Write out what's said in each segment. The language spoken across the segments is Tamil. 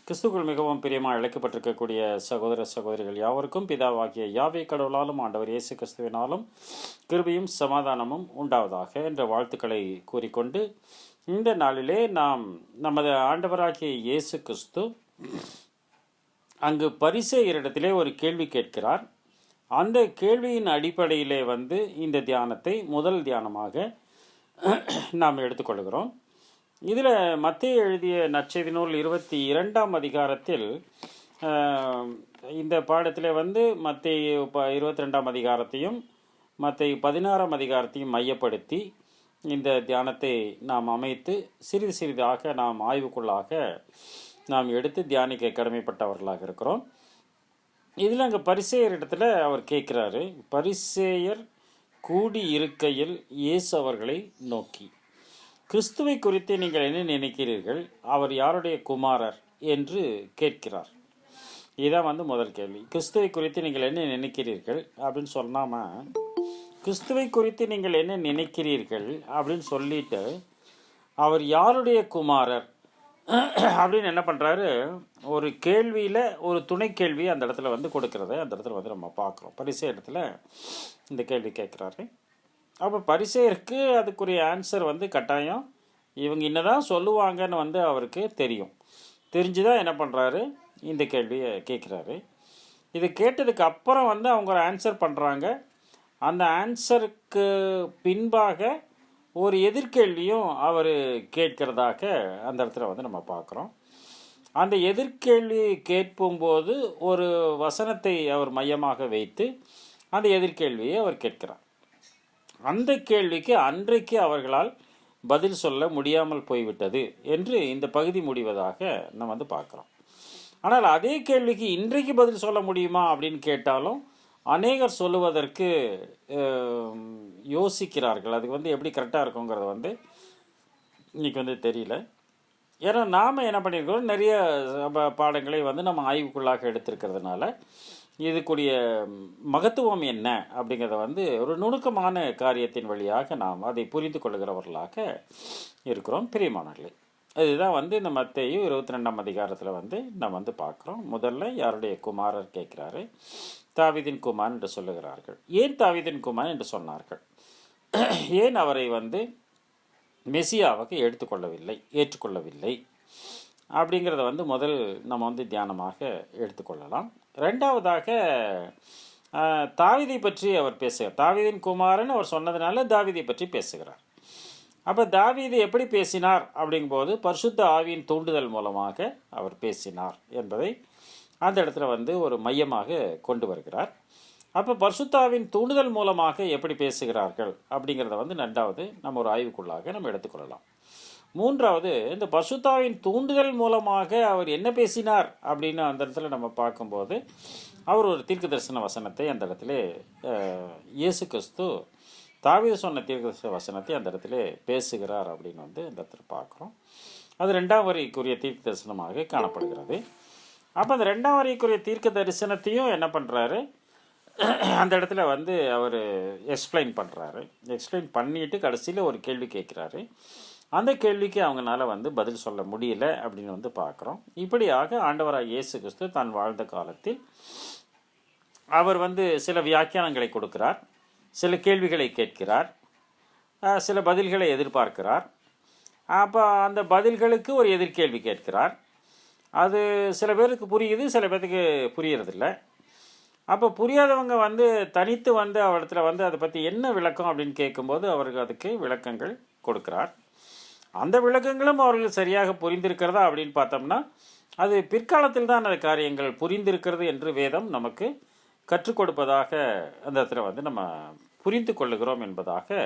கிறிஸ்துக்குள் மிகவும் பிரியமாக அழைக்கப்பட்டிருக்கக்கூடிய சகோதர சகோதரிகள் யாவருக்கும் பிதாவாகிய யாவே கடவுளாலும் ஆண்டவர் இயேசு கிறிஸ்துவினாலும் கிருபையும் சமாதானமும் உண்டாவதாக என்ற வாழ்த்துக்களை கூறிக்கொண்டு இந்த நாளிலே நாம் நமது ஆண்டவராகிய இயேசு கிறிஸ்து அங்கு பரிசேயரிடத்திலே ஒரு கேள்வி கேட்கிறார். அந்த கேள்வியின் அடிப்படையிலே இந்த தியானத்தை முதல் தியானமாக நாம் எடுத்துக்கொள்கிறோம். இதில் மத்தேயு எழுதிய நற்செய்தி நூல் 22ஆம் அதிகாரத்தில் இந்த பாடத்தில் மத்தேயு 22ஆம் அதிகாரத்தையும் மத்தேயு 16ஆம் அதிகாரத்தையும் மையப்படுத்தி இந்த தியானத்தை நாம் அமைத்து சிறிது சிறிதாக நாம் ஆய்வுக்குள்ளாக நாம் எடுத்து தியானிக்க கடமைப்பட்டவர்களாக இருக்கிறோம். இதில் அங்கே பரிசேயரிடத்தில் அவர் கேட்குறாரு. பரிசேயர் கூடி இருக்கையில் இயேசு அவர்களை நோக்கி, கிறிஸ்துவை குறித்து நீங்கள் என்ன நினைக்கிறீர்கள்? அவர் யாருடைய குமாரர் என்று கேட்கிறார். இதுதான் முதல் கேள்வி. கிறிஸ்துவை குறித்து நீங்கள் என்ன நினைக்கிறீர்கள் அப்படின்னு சொல்லாமல், கிறிஸ்துவை குறித்து நீங்கள் என்ன நினைக்கிறீர்கள் அப்படின்னு சொல்லிட்டு அவர் யாருடைய குமாரர் அப்படின்னு என்ன பண்ணுறாரு, ஒரு கேள்வியில் ஒரு துணை கேள்வி அந்த இடத்துல கொடுக்கறத அந்த இடத்துல நம்ம பார்க்குறோம். பரிசேயர் இடத்துல இந்த கேள்வி கேட்குறாரு. அப்போ பரிசேயருக்கு அதுக்குரிய ஆன்சர் கட்டாயம் இவங்க என்னதான் சொல்லுவாங்கன்னு அவருக்கு தெரியும். தெரிஞ்சுதான் என்ன பண்ணுறாரு, இந்த கேள்வியை கேட்குறாரு. இது கேட்டதுக்கு அப்புறம் அவங்க ஒரு ஆன்சர் பண்ணுறாங்க. அந்த ஆன்சருக்கு பின்பாக ஒரு எதிர்கேள்வியும் அவர் கேட்கிறதாக அந்த இடத்துல நம்ம பார்க்குறோம். அந்த எதிர்கேள்வி கேட்கும்போது ஒரு வசனத்தை அவர் மையமாக வைத்து அந்த எதிர்கேள்வியை அவர் கேட்கிறார். அந்த கேள்விக்கு அன்றைக்கு அவர்களால் பதில் சொல்ல முடியாமல் போய்விட்டது என்று இந்த பகுதி முடிவதாக நம்ம பார்க்குறோம். ஆனால் அதே கேள்விக்கு இன்றைக்கு பதில் சொல்ல முடியுமா அப்படின்னு கேட்டாலும் அநேகர் சொல்லுவதற்கு யோசிக்கிறார்கள். அதுக்கு எப்படி கரெக்டாக இருக்குங்கிறது இன்றைக்கி தெரியல. ஏன்னா நாம் என்ன பண்ணியிருக்கிறோம், நிறைய பாடங்களை நம்ம ஆய்வுக்குள்ளாக எடுத்திருக்கிறதுனால இதுக்குரிய மகத்துவம் என்ன அப்படிங்கிறத ஒரு நுணுக்கமான காரியத்தின் வழியாக நாம் அதை புரிந்து கொள்ளுகிறவர்களாக இருக்கிறோம். பிரியமானவர்களே, இதுதான் இந்த மத்தேயு 22ஆம் அதிகாரத்தில் நம்ம பார்க்குறோம். முதல்ல யாருடைய குமாரர் கேட்குறாரு. தாவீதின் குமார் என்று சொல்லுகிறார்கள். ஏன் தாவீதின் குமார் என்று சொன்னார்கள்? ஏன் அவரை மெசியாவுக்கு ஏற்றுக்கொள்ளவில்லை அப்படிங்கிறத முதல் நம்ம தியானமாக எடுத்துக்கொள்ளலாம். ரெண்டாவதாக தாவீதை பற்றி அவர் பேசுகிறார். தாவீதின் குமாரன் அவர் சொன்னதுனால தாவீதை பற்றி பேசுகிறார். அப்போ தாவீது எப்படி பேசினார் அப்படிங்கும்போது பரிசுத்த ஆவியின் தூண்டுதல் மூலமாக அவர் பேசினார் என்பதை அந்த இடத்துல ஒரு மையமாக கொண்டு வருகிறார். அப்போ பரிசுத்தாவின் தூண்டுதல் மூலமாக எப்படி பேசுகிறார்கள் அப்படிங்கிறத ரெண்டாவது நம்ம ஒரு ஆய்வுக்குள்ளாக நம்ம எடுத்துக்கொள்ளலாம். மூன்றாவது, இந்த பரிசுத்தாவின் தூண்டுதல் மூலமாக அவர் என்ன பேசினார் அப்படின்னு அந்த இடத்துல நம்ம பார்க்கும்போது அவர் ஒரு தீர்க்க தரிசன வசனத்தை அந்த இடத்துல இயேசு கிறிஸ்து தாவீது சொன்ன தீர்க்க தரிசன வசனத்தை அந்த இடத்துல பேசுகிறார் அப்படின்னு அந்த இடத்துல பார்க்குறோம். அது 2ஆம் வரிக்குரிய தீர்க்க தரிசனமாக காணப்படுகிறது. அப்போ அந்த 2ஆம் வரிக்குரிய தீர்க்க தரிசனத்தையும் என்ன பண்ணுறாரு, அந்த இடத்துல அவர் எக்ஸ்பிளைன் பண்ணுறாரு. எக்ஸ்பிளைன் பண்ணிட்டு கடைசியில் ஒரு கேள்வி கேட்குறாரு. அந்த கேள்விக்கு அவங்களால பதில் சொல்ல முடியல அப்படின்னு பார்க்குறோம். இப்படியாக ஆண்டவராக இயேசு கிறிஸ்து தான் வாழ்ந்த காலத்தில் அவர் சில வியாக்கியானங்களை கொடுக்கிறார், சில கேள்விகளை கேட்கிறார், சில பதில்களை எதிர்பார்க்கிறார். அப்போ அந்த பதில்களுக்கு ஒரு எதிர்கேள்வி கேட்கிறார். அது சில பேருக்கு புரியுது, சில பேருக்கு புரியறதில்லை. அப்போ புரியாதவங்க தனித்து அவரிடத்துல அதை பற்றி என்ன விளக்கம் அப்படின்னு கேட்கும்போது அவருக்கு அதுக்கு விளக்கங்கள் கொடுக்கிறார். அந்த விளக்கங்களும் அவர்கள் சரியாக புரிந்திருக்கிறதா அப்படின்னு பார்த்தோம்னா அது பிற்காலத்தில் தான் அந்த காரியங்கள் புரிந்திருக்கிறது என்று வேதம் நமக்கு கற்றுக் கொடுப்பதாக அந்த இடத்துல நம்ம புரிந்து கொள்ளுகிறோம் என்பதாக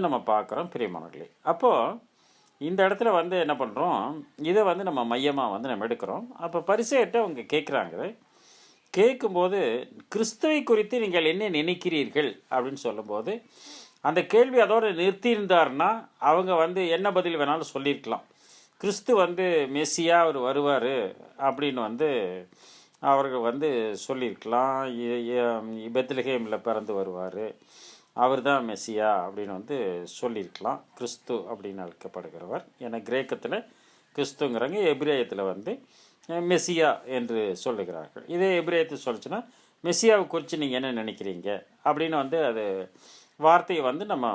நம்ம பார்க்குறோம். பிரியமானவர்களே, அப்போது இந்த இடத்துல என்ன பண்ணுறோம், இதை நம்ம மையமாக நம்ம எடுக்கிறோம். அப்போ பரிசேயர்கிட்ட அவங்க கேட்குறாங்க. கேட்கும்போது கிறிஸ்துவை குறித்து நீங்கள் என்ன நினைக்கிறீர்கள் அப்படின்னு சொல்லும்போது அந்த கேள்வி அதோடு நிறுத்தியிருந்தார்னா அவங்க என்ன பதில் வேணாலும் சொல்லியிருக்கலாம். கிறிஸ்து மெஸ்ஸியா அவர் வருவார் அப்படின்னு அவர்கள் சொல்லியிருக்கலாம். பெத்லகேமில் பிறந்து வருவார், அவர் தான் மெஸ்ஸியா அப்படின்னு சொல்லியிருக்கலாம். கிறிஸ்து அப்படின்னு அழைக்கப்படுகிறவர். ஏன்னா கிரேக்கத்தில் கிறிஸ்துங்கிறவங்க, எபிரேயத்தில் மெஸ்ஸியா என்று சொல்லுகிறார்கள். இதே எபிரேயத்தில் சொல்லிச்சுன்னா மெஸ்ஸியாவை குறித்து நீங்கள் என்ன நினைக்கிறீங்க அப்படின்னு வந்து அது வார்த்தையை வந்து நம்ம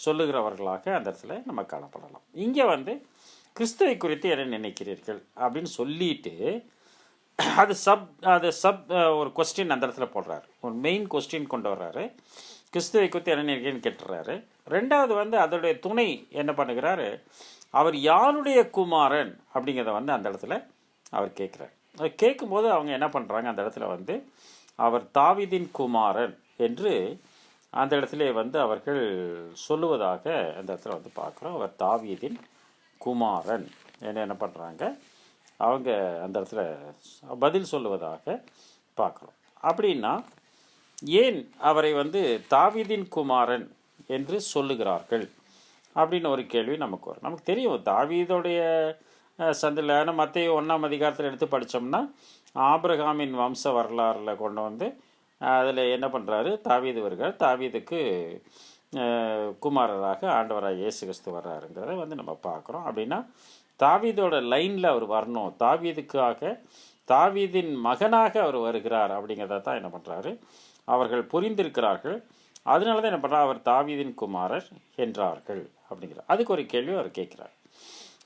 சொல்லுகிறவர்களாக அந்த இடத்துல நம்ம காணப்படலாம். இங்கே வந்து கிறிஸ்துவை குறித்து என்ன நினைக்கிறீர்கள் அப்படின்னு சொல்லிட்டு அது சப் ஒரு கொஸ்டின் அந்த இடத்துல போடுறாரு. ஒரு மெயின் கொஸ்டின் கொண்டு வர்றாரு. கிறிஸ்துவை குறித்து என்ன நினைக்கிறேன்னு கேட்டுறாரு. ரெண்டாவது வந்து அதோடைய துணை என்ன பண்ணுகிறாரு, அவர் யாருடைய குமாரன் அப்படிங்கிறத வந்து அந்த இடத்துல அவர் கேட்குறார். அது கேட்கும்போது அவங்க என்ன பண்ணுறாங்க, அந்த இடத்துல வந்து அவர் தாவீதின் குமாரன் என்று அந்த இடத்துல வந்து அவர்கள் சொல்லுவதாக அந்த இடத்துல வந்து பார்க்குறோம். அவர் தாவீதின் குமாரன் என்ன பண்ணுறாங்க, அவங்க அந்த இடத்துல பதில் சொல்லுவதாக பார்க்குறோம். அப்படின்னா ஏன் அவரை வந்து தாவீதின் குமாரன் என்று சொல்லுகிறார்கள் அப்படின்னு ஒரு கேள்வி நமக்கு வரும். நமக்கு தெரியும் தாவீதோடைய சந்திலான மத்தேயு 1ஆம் அதிகாரத்தில் எடுத்து படித்தோம்னா ஆபிரகாமின் வம்ச வரலாறில் கொண்டு வந்து அதில் என்ன பண்ணுறாரு, தாவீது வருகிறார், தாவீதுக்கு குமாரராக ஆண்டவராக இயேசு கிறிஸ்து வர்றாருங்கிறத வந்து நம்ம பார்க்குறோம். அப்படின்னா தாவீதோட லைனில் அவர் வரணும், தாவீதுக்காக தாவீதின் மகனாக அவர் வருகிறார் அப்படிங்கிறத தான் என்ன பண்ணுறாரு அவர்கள் புரிந்திருக்கிறார்கள். அதனால தான் என்ன பண்ணுறார், அவர் தாவீதின் குமாரர் என்றார்கள் அப்படிங்கிறார். அதுக்கு ஒரு கேள்வி அவர் கேட்குறார்.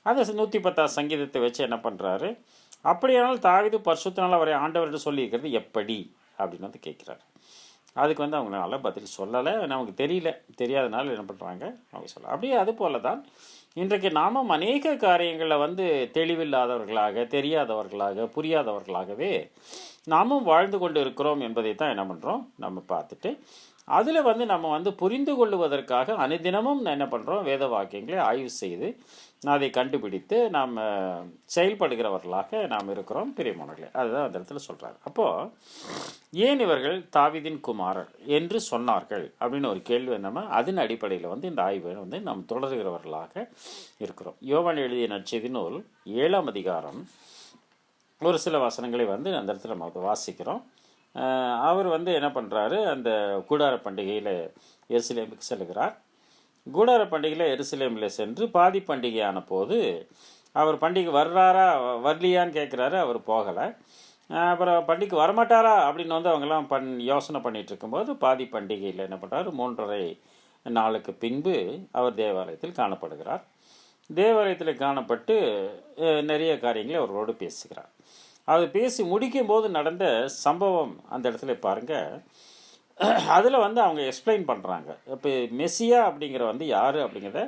அந்த 110 சங்கீதத்தை வச்சு என்ன பண்ணுறாரு, அப்படியானால் தாவீது பரிசுத்தனால் அவரை ஆண்டவர் என்று சொல்லியிருக்கிறது எப்படி அப்படின்னு வந்து கேட்குறாரு. அதுக்கு வந்து அவங்களால பதில் சொல்லலை, நமக்கு தெரியாதனால என்ன பண்ணுறாங்க அவங்க சொல்ல. அப்படியே அது போல தான் இன்றைக்கு நாமும் அநேக காரியங்களில் வந்து தெளிவில்லாதவர்களாக, தெரியாதவர்களாக, புரியாதவர்களாகவே நாமும் வாழ்ந்து கொண்டு இருக்கிறோம் என்பதை தான் என்ன பண்ணுறோம் நம்ம பார்த்துட்டு, அதில் வந்து நம்ம வந்து புரிந்து கொள்ளுவதற்காக அனுதினமும் என்ன பண்ணுறோம், வேத வாக்கியங்களை ஆய்வு செய்து அதை கண்டுபிடித்து நாம் செயல்படுகிறவர்களாக நாம் இருக்கிறோம் பிரியமானவர்களே. அதுதான் அந்த இடத்துல சொல்கிறார். அப்போது ஏன் இவர்கள் தாவீதின் குமாரர் என்று சொன்னார்கள் அப்படின்னு ஒரு கேள்வி நம்ம அதன் அடிப்படையில் வந்து இந்த ஆய்வை வந்து நாம் தொடர்கிறவர்களாக இருக்கிறோம். யோவான் எழுதிய நற்செய்தி நூல் 7ஆம் அதிகாரம் ஒரு சில வசனங்களை வந்து அந்த இடத்துல நம்ம வாசிக்கிறோம். அவர் வந்து என்ன பண்ணுறாரு, அந்த கூடார பண்டிகையில் எருசலேமுக்கு செல்கிறார். கூடார பண்டிகையில் எருசலேமில் சென்று பாதி பண்டிகையான போது அவர் பண்டிகை வர்றாரா வரலையான்னு கேட்குறாரு, அவர் போகலை. அப்புறம் பண்டிகை வரமாட்டாரா அப்படின்னு வந்து அவங்கெல்லாம் யோசனை பண்ணிகிட்டு இருக்கும்போது பாதி பண்டிகையில் என்ன பண்ணுறாரு, 3½ நாளுக்கு பின்பு அவர் தேவாலயத்தில் காணப்படுகிறார். தேவாலயத்தில் காணப்பட்டு நிறைய காரியங்களை அவர்களோடு பேசுகிறார். அது பேசி முடிக்கும்போது நடந்த சம்பவம் அந்த இடத்துல பாருங்கள். அதில் வந்து அவங்க எக்ஸ்பிளைன் பண்ணுறாங்க. இப்போ மெஸ்ஸியா அப்படிங்கிற வந்து யார் அப்படிங்கிறத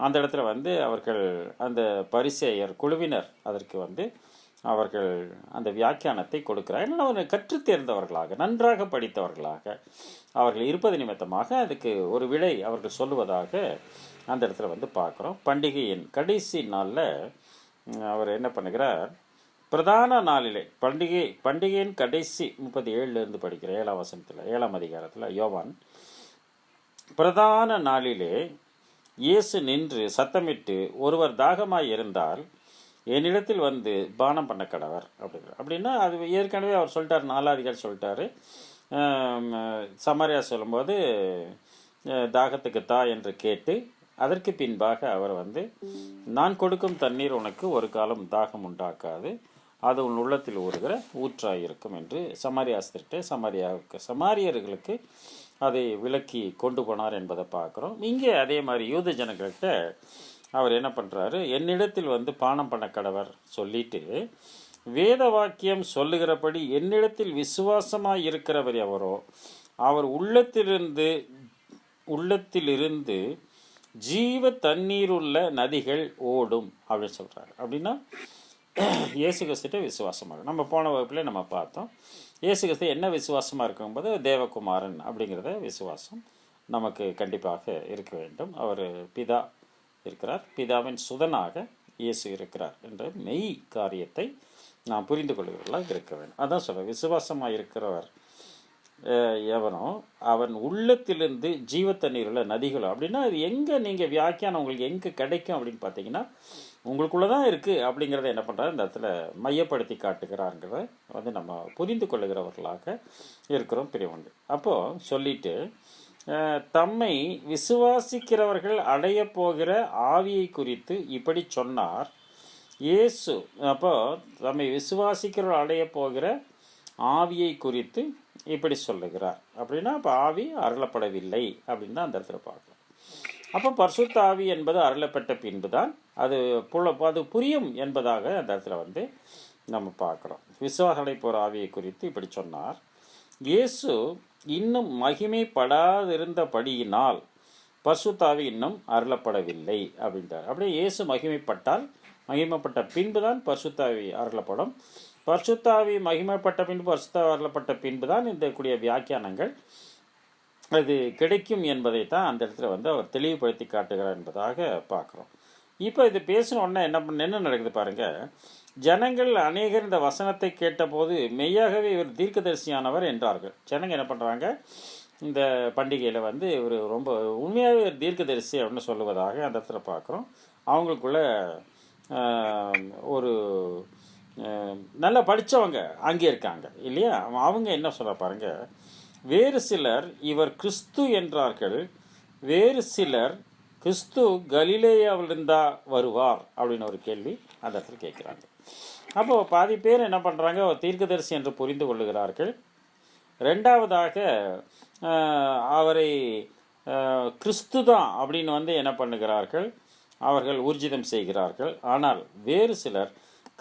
அந்த இடத்துல வந்து அவர்கள் அந்த பரிசேயர் குழுவினர் அதற்கு வந்து அவர்கள் அந்த வியாக்கியானத்தை கொடுக்கிறார். ஏன்னா அவர் கற்றுத் தேர்ந்தவர்களாக, நன்றாக படித்தவர்களாக அவர்கள் இருப்பது நிமித்தமாக அதுக்கு ஒரு விடை அவர்கள் சொல்லுவதாக அந்த இடத்துல வந்து பார்க்குறோம். பண்டிகையின் கடைசி நாளில் அவர் என்ன பண்ணுகிறார், பிரதான நாளிலே பண்டிகையின் கடைசி 37 படிக்கிற 7ஆம் வசனத்தில் 7ஆம் அதிகாரத்தில் யோவான், பிரதான நாளிலே இயேசு நின்று சத்தமிட்டு, ஒருவர் தாகமாய் இருந்தால் என்னிடத்தில் வந்து பானம் பண்ண கடவர் அப்படிங்கிறார். அப்படின்னா அது ஏற்கனவே அவர் சொல்லிட்டார், 4ஆம் அதிகாரம் சொல்லிட்டாரு. சமாரியா சொல்லும்போது தாகத்துக்கு தா என்று கேட்டு அதற்கு பின்பாக அவர் வந்து, நான் கொடுக்கும் தண்ணீர் உனக்கு ஒரு காலம் தாகம் உண்டாக்காது, அது உன் உள்ளத்தில் ஊறுகிற ஊற்றாய் இருக்கும் என்று சமாரியர்களுக்கு அதை விலக்கி கொண்டு போனார் என்பதை பார்க்குறோம். இங்கே அதே மாதிரி யூத ஜனங்கள்கிட்ட அவர் என்ன பண்ணுறாரு, என்னிடத்தில் வந்து பானம் பண்ண கடவர் சொல்லிட்டு, வேத வாக்கியம் சொல்லுகிறபடி என்னிடத்தில் விசுவாசமாக இருக்கிறவர் எவரோ அவர் உள்ளத்திலிருந்து ஜீவ தண்ணீருள்ள நதிகள் ஓடும் அப்படின்னு சொல்கிறாரு. அப்படின்னா இயேசு கிறிஸ்துட்ட விசுவாசமாக, நம்ம போன வகுப்பில் நம்ம பார்த்தோம், இயேசு கிறிஸ்து என்ன விசுவாசமாக இருக்கும்போது தேவகுமாரன் அப்படிங்கிறத விசுவாசம் நமக்கு கண்டிப்பாக இருக்க வேண்டும். அவர் பிதா இருக்கிறார், பிதாவின் சுதனாக இயேசு இருக்கிறார் என்ற மெய் காரியத்தை நாம் புரிந்து கொள்கிறவர்களாக இருக்க வேண்டும். அதான் சொல்கிறேன், விசுவாசமாக இருக்கிறவர் எவனோ அவன் உள்ளத்திலிருந்து ஜீவ தண்ணீர் உள்ள நதிகளோ. அப்படின்னா அது எங்கே நீங்கள் வியாக்கியானம் உங்களுக்கு எங்கே கிடைக்கும் அப்படின்னு பார்த்தீங்கன்னா உங்களுக்குள்ளே தான் இருக்குது அப்படிங்கிறத என்ன பண்ணுறாரு இந்த இடத்துல மையப்படுத்தி காட்டுகிறாருங்கிறத வந்து நம்ம புரிந்து கொள்ளுகிறவர்களாக இருக்கிறோம் பிரிவுண்டு. அப்போது சொல்லிட்டு, தம்மை விசுவாசிக்கிறவர்கள் அடைய போகிற ஆவியை குறித்து இப்படி சொன்னார், இயேசு அப்போ தம்மை விசுவாசிக்கிறவர் அடைய போகிற ஆவியை குறித்து இப்படி சொல்லுகிறார். அப்படின்னா அப்போ ஆவி அருளப்படவில்லை அப்படின்னு தான் அந்த இடத்துல பார்க்கலாம். அப்போ பரிசுத்த ஆவி என்பது அருளப்பட்ட பின்பு தான் அது புரியும் என்பதாக அந்த இடத்துல நம்ம பார்க்குறோம். விசுவாச போகிற ஆவியை குறித்து இப்படி சொன்னார். இயேசு இன்னும் மகிமைப்படாதிருந்தபடியினால் பரிசுத்த ஆவி இன்னும் அருளப்படவில்லை அப்படின்றார். அப்படியே இயேசு மகிமைப்பட்ட பின்பு தான் பரிசுத்த ஆவி அருளப்படும். பரிசுத்த ஆவி மகிமைப்பட்ட பின்பு பரிசுத்த அருளப்பட்ட பின்பு தான் இந்த கூடிய வியாக்கியானங்கள் அது கிடைக்கும் என்பதை தான் அந்த இடத்துல அவர் தெளிவுபடுத்தி காட்டுகிறார் என்பதாக பார்க்குறோம். இப்போ இது பேசின உடனே என்ன நடக்குது பாருங்கள். ஜனங்கள் அநேகர் இந்த வசனத்தை கேட்டபோது மெய்யாகவே இவர் தீர்க்கதரிசியானவர் என்றார்கள். ஜனங்கள் என்ன பண்ணுறாங்க, இந்த பண்டிகையில் இவர் ரொம்ப உண்மையாகவே ஒரு தீர்க்கதரிசி அப்படின்னு சொல்லுவதாக அந்த இடத்துல பார்க்குறோம். அவங்களுக்குள்ள ஒரு நல்லா படித்தவங்க அங்கே இருக்காங்க இல்லையா, அவங்க என்ன சொல்ல பாருங்க. வேறு சிலர் இவர் கிறிஸ்து என்றார்கள், வேறு சிலர் கிறிஸ்து கலிலேயாவிலிருந்தா வருவார் அப்படின்னு ஒரு கேள்வி அந்த இடத்துல கேட்குறாங்க. அப்போது பாதி பேர் என்ன பண்ணுறாங்க, தீர்க்கதரிசி என்று புரிந்து கொள்ளுகிறார்கள். ரெண்டாவதாக அவரை கிறிஸ்து தான் அப்படின்னு என்ன பண்ணுகிறார்கள், அவர்கள் ஊர்ஜிதம் செய்கிறார்கள். ஆனால் வேறு சிலர்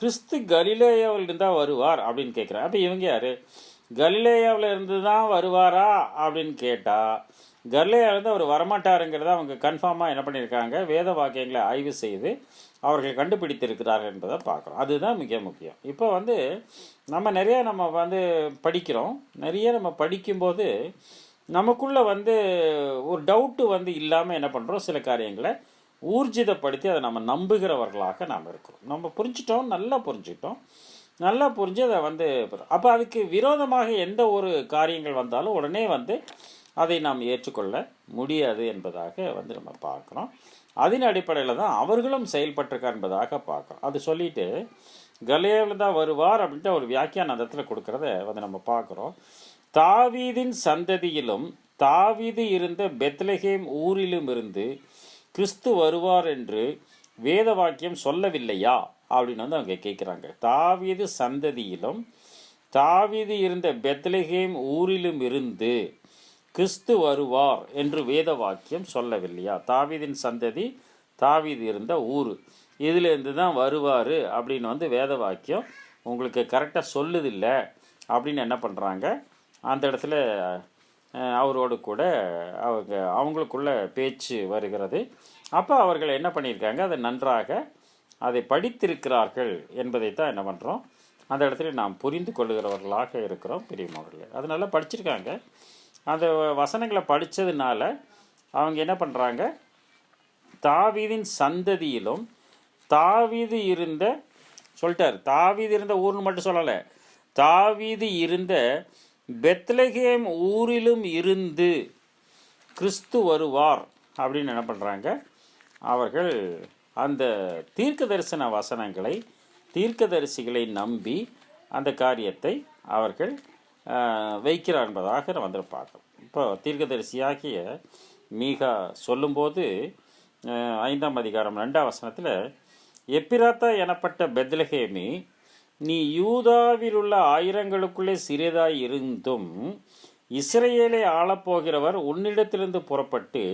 கிறிஸ்து கலிலேயாவில் இருந்தால் வருவார் அப்படின்னு கேட்குறாங்க. அப்போ இவங்க யார், கலிலேயாவில் இருந்து தான் வருவாரா அப்படின்னு கேட்டால் கலிலேயாவிலேருந்து அவர் வரமாட்டாருங்கிறத அவங்க கன்ஃபார்மாக என்ன பண்ணியிருக்காங்க, வேத வாக்கியங்களை ஆய்வு செய்து அவர்கள் கண்டுபிடித்திருக்கிறார்கள் என்பதை பார்க்குறோம். அதுதான் மிக முக்கியம். இப்போ நம்ம நிறைய படிக்கிறோம். நிறைய நம்ம படிக்கும்போது நமக்குள்ளே ஒரு டவுட்டு இல்லாமல் என்ன பண்ணுறோம், சில காரியங்களை ஊர்ஜிதப்படுத்தி அதை நம்ம நம்புகிறவர்களாக நாம் இருக்கிறோம். நம்ம புரிஞ்சிட்டோம், நல்லா புரிஞ்சு அதை அப்போ அதுக்கு விரோதமாக எந்த ஒரு காரியங்கள் வந்தாலும் உடனே அதை நாம் ஏற்றுக்கொள்ள முடியாது என்பதாக நம்ம பார்க்குறோம். அதன் அடிப்படையில் தான் அவர்களும் செயல்பட்டிருக்கார் என்பதாக பார்க்குறோம். அது சொல்லிட்டு கலிலேயாவில் தான் வருவார் அப்படின்ட்டு ஒரு வியாக்கியான அந்த இடத்துல கொடுக்குறத நம்ம பார்க்குறோம். தாவீதின் சந்ததியிலும் தாவீது இருந்த பெத்லகேம் ஊரிலும் இருந்து கிறிஸ்து வருவார் என்று வேத வாக்கியம் சொல்லவில்லையா அப்படின்னு அவங்க கேட்குறாங்க. தாவீது சந்ததியிலும் தாவீது இருந்த பெத்லகேம் ஊரிலும் இருந்து கிறிஸ்து வருவார் என்று வேத வாக்கியம் சொல்லவில்லையா? தாவீதின் சந்ததி, தாவீது இருந்த ஊர், இதிலேருந்து தான் வருவார் அப்படின்னு வேத வாக்கியம் உங்களுக்கு கரெக்டாக சொல்லுதில்லை அப்படின்னு என்ன பண்ணுறாங்க, அந்த இடத்துல அவரோடு கூட அவங்களுக்குள்ள பேச்சு வருகிறது. அப்போ அவர்கள் என்ன பண்ணியிருக்காங்க, அதை நன்றாக அதை படித்திருக்கிறார்கள் என்பதைத்தான் என்ன பண்ணுறோம், அந்த இடத்துல நாம் புரிந்து கொள்ளுகிறவர்களாக இருக்கிறோம் பெரியவர்களே. அதனால படிச்சிருக்காங்க. அந்த வசனங்களை படித்ததுனால அவங்க என்ன பண்ணுறாங்க, தாவீதின் சந்ததியிலும் தாவீது இருந்த சொல்லிட்டார், தாவீது இருந்த ஊர்னு மட்டும் சொல்லலை, தாவீது இருந்த பெத்லகேம் ஊரிலும் இருந்து கிறிஸ்து வருவார் அப்படின்னு என்ன பண்ணுறாங்க, அவர்கள் அந்த தீர்க்க தரிசன வசனங்களை தீர்க்கதரிசிகளை நம்பி அந்த காரியத்தை அவர்கள் வைக்கிறார் என்பதாக நம்ம பார்க்குறோம். இப்போ தீர்க்கதரிசியாகிய மீகா சொல்லும்போது 5ஆம் அதிகாரம் 2ஆம் வசனத்தில், எப்பிராத்தா எனப்பட்ட பெத்லகேமி, நீ யூதாவில் உள்ள ஆயிரங்களுக்குள்ளே சிறியதாய் இருந்தும் இஸ்ரேலை ஆளப்போகிறவர் உன்னிடத்திலிருந்து புறப்பட்டு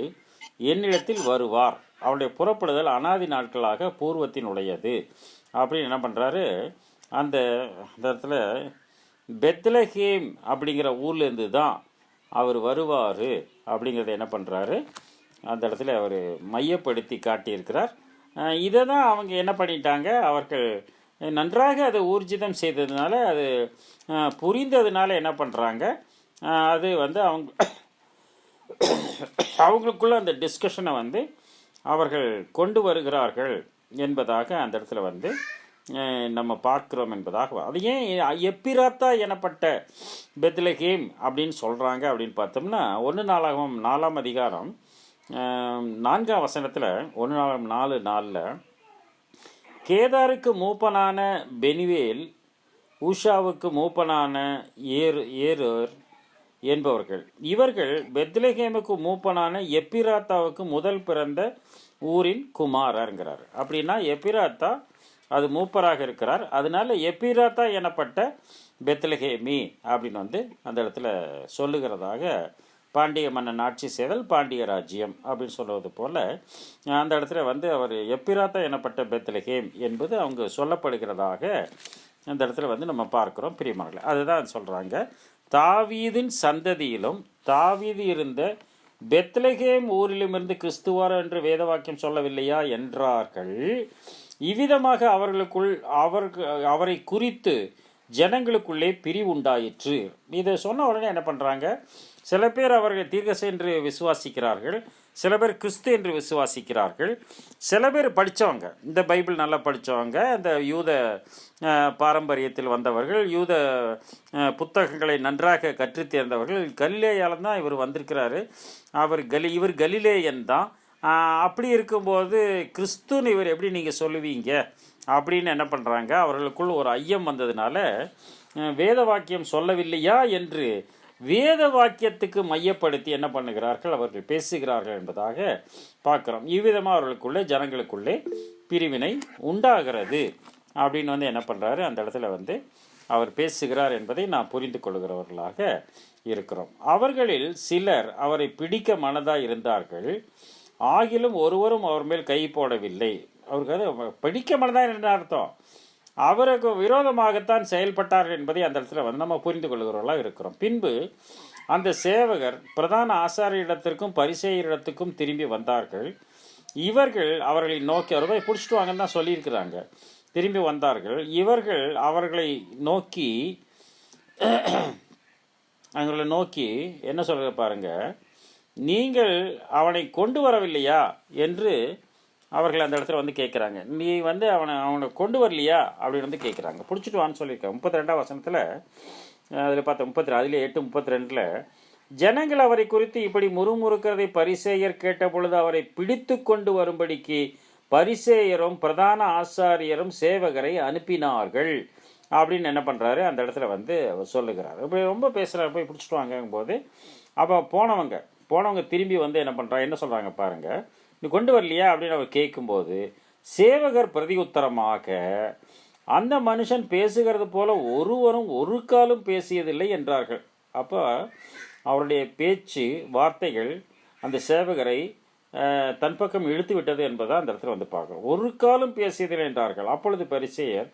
என்னிடத்தில் வருவார், அவருடைய புறப்படுதல் அனாதி நாட்களாக பூர்வத்தினுடையது அப்படின்னு என்ன பண்ணுறாரு, அந்த இடத்துல பெத்லகேம் அப்படிங்கிற ஊர்லேருந்து தான் அவர் வருவார் அப்படிங்கிறத என்ன பண்ணுறாரு, அந்த இடத்துல அவர் மையப்படுத்தி காட்டியிருக்கிறார். இதை தான் அவங்க என்ன பண்ணிட்டாங்க, அவர்கள் நன்றாக அதை ஊர்ஜிதம் செய்ததுனால, அது புரிந்ததுனால என்ன பண்ணுறாங்க, அது அவங்களுக்குள்ள அந்த டிஸ்கஷனை அவர்கள் கொண்டு வருகிறார்கள் என்பதாக அந்த இடத்துல நம்ம பார்க்கிறோம் என்பதாக. அது ஏன் எப்பிராத்தா எனப்பட்ட பெத்லகேம் அப்படின்னு சொல்கிறாங்க அப்படின்னு பார்த்தோம்னா, 1 நாளாகமம் 4ஆம் அதிகாரம் 4ஆம் வசனத்தில் 1 நாளாகமம் 4:4 கேதாருக்கு மூப்பனான பெனிவேல், ஊஷாவுக்கு மூப்பனான ஏரோர் என்பவர்கள், இவர்கள் பெத்லகேமுக்கு மூப்பனான எப்பிராத்தாவுக்கு முதல் பிறந்த ஊரின் குமாரங்கிறார். அப்படின்னா எப்பிராத்தா அது மூப்பராக இருக்கிறார். அதனால எப்பிராத்தா எனப்பட்ட பெத்லகேமி அப்படின்னு வந்து அந்த இடத்துல சொல்லுகிறதாக, பாண்டிய மன்னன் ஆட்சி செய்தல் பாண்டிய ராஜ்யம் அப்படின்னு சொல்வது போல அந்த இடத்துல வந்து அவர் எப்பிராத்தா எனப்பட்ட பெத்லகேம் என்பது அவங்க சொல்லப்படுகிறதாக அந்த இடத்துல வந்து நம்ம பார்க்கிறோம் பிரியமானவர்களே. அதுதான் சொல்றாங்க, தாவீதின் சந்ததியிலும் தாவீது இருந்த பெத்லகேம் ஊரிலுமிருந்து கிறிஸ்துவார் என்று வேத வாக்கியம் சொல்லவில்லையா என்றார்கள். இவ்விதமாக அவர்களுக்குள் அவரை குறித்து ஜனங்களுக்குள்ளே பிரிவு உண்டாயிற்று. இதை சொன்ன உடனே என்ன பண்ணுறாங்க, சில பேர் அவர்கள் தீர்க்கதரிசி என்று விசுவாசிக்கிறார்கள், சில பேர் கிறிஸ்து என்று விசுவாசிக்கிறார்கள், சில பேர் படித்தவங்க, இந்த பைபிள் நல்லா படித்தவங்க, இந்த யூத பாரம்பரியத்தில் வந்தவர்கள், யூத புத்தகங்களை நன்றாக கற்றுத் தேர்ந்தவர்கள். கலிலேயால் தான் இவர் வந்திருக்கிறாரு, இவர் கலிலேயன் தான். அப்படி இருக்கும்போது கிறிஸ்துன்னு இவர் எப்படி நீங்கள் சொல்லுவீங்க அப்படின்னு என்ன பண்ணுறாங்க, அவர்களுக்குள் ஒரு ஐயம் வந்ததுனால வேத வாக்கியம் சொல்லவில்லையா என்று வேத வாக்கியத்துக்கு மையப்படுத்தி என்ன பண்ணுகிறார்கள், அவர்கள் பேசுகிறார்கள் என்பதாக பார்க்குறோம். இவ்விதமாக அவர்களுக்குள்ளே ஜனங்களுக்குள்ளே பிரிவினை உண்டாகிறது அப்படின்னு வந்து என்ன பண்ணுறாரு, அந்த இடத்துல வந்து அவர் பேசுகிறார் என்பதை நாம் புரிந்து கொள்கிறவர்களாக இருக்கிறோம். அவர்களில் சிலர் அவரை பிடிக்க மனதாக இருந்தார்கள், ஆகிலும் ஒருவரும் அவர் மேல் கை போடவில்லை. அவருக்கு அது பிடிக்க மனதாக என்ன அர்த்தம், அவருக்கு விரோதமாகத்தான் செயல்பட்டார்கள் என்பதை அந்த இடத்துல வந்து நம்ம புரிந்து கொள்கிறவர்களாக இருக்கிறோம். பின்பு அந்த சேவகர் பிரதான ஆசாரியரிடத்திற்கும் பரிசேயரிடத்துக்கும் திரும்பி வந்தார்கள். இவர்கள் அவர்களை நோக்கி, அவர்களை பிடிச்சிட்டு வாங்கன்னு தான் சொல்லியிருக்கிறாங்க, திரும்பி வந்தார்கள். இவர்கள் அவர்களை நோக்கி என்ன சொல்கிற பாருங்க, நீங்கள் அவனை கொண்டு வரவில்லையா என்று அவர்கள் அந்த இடத்துல வந்து கேட்குறாங்க. நீ வந்து அவனை கொண்டு வரலையா அப்படின்னு வந்து கேட்குறாங்க. பிடிச்சிட்டு வான்னு சொல்லியிருக்காங்க. 32ஆம் வசனத்தில் அதில் பார்த்தா அதில் 8:32 ஜனங்கள் அவரை குறித்து இப்படி முறுமுறுக்கிறதை பரிசேயர் கேட்ட பொழுது அவரை பிடித்து கொண்டு வரும்படிக்கு பரிசேயரும் பிரதான ஆசாரியரும் சேவகரை அனுப்பினார்கள் அப்படின்னு என்ன பண்ணுறாரு, அந்த இடத்துல வந்து சொல்லுகிறார். இப்படி ரொம்ப பேசுகிறார், போய் பிடிச்சிட்டு வாங்கும் போது அப்போ போனவங்க திரும்பி வந்து என்ன பண்ணுறாங்க, என்ன சொல்கிறாங்க பாருங்கள், நீ கொண்டு வரலையா அப்படின்னு அவர் கேட்கும்போது சேவகர் பிரதி உத்தரமாக, அந்த மனுஷன் பேசுகிறது போல ஒருவரும் ஒரு காலும் பேசியதில்லை என்றார்கள். அப்போ அவருடைய பேச்சு வார்த்தைகள் அந்த சேவகரை தன் பக்கம் இழுத்து விட்டது என்பதை அந்த இடத்துல வந்து பார்க்குறோம். ஒரு காலும் பேசியதில்லை என்றார்கள். அப்பொழுது பரிசேயர்,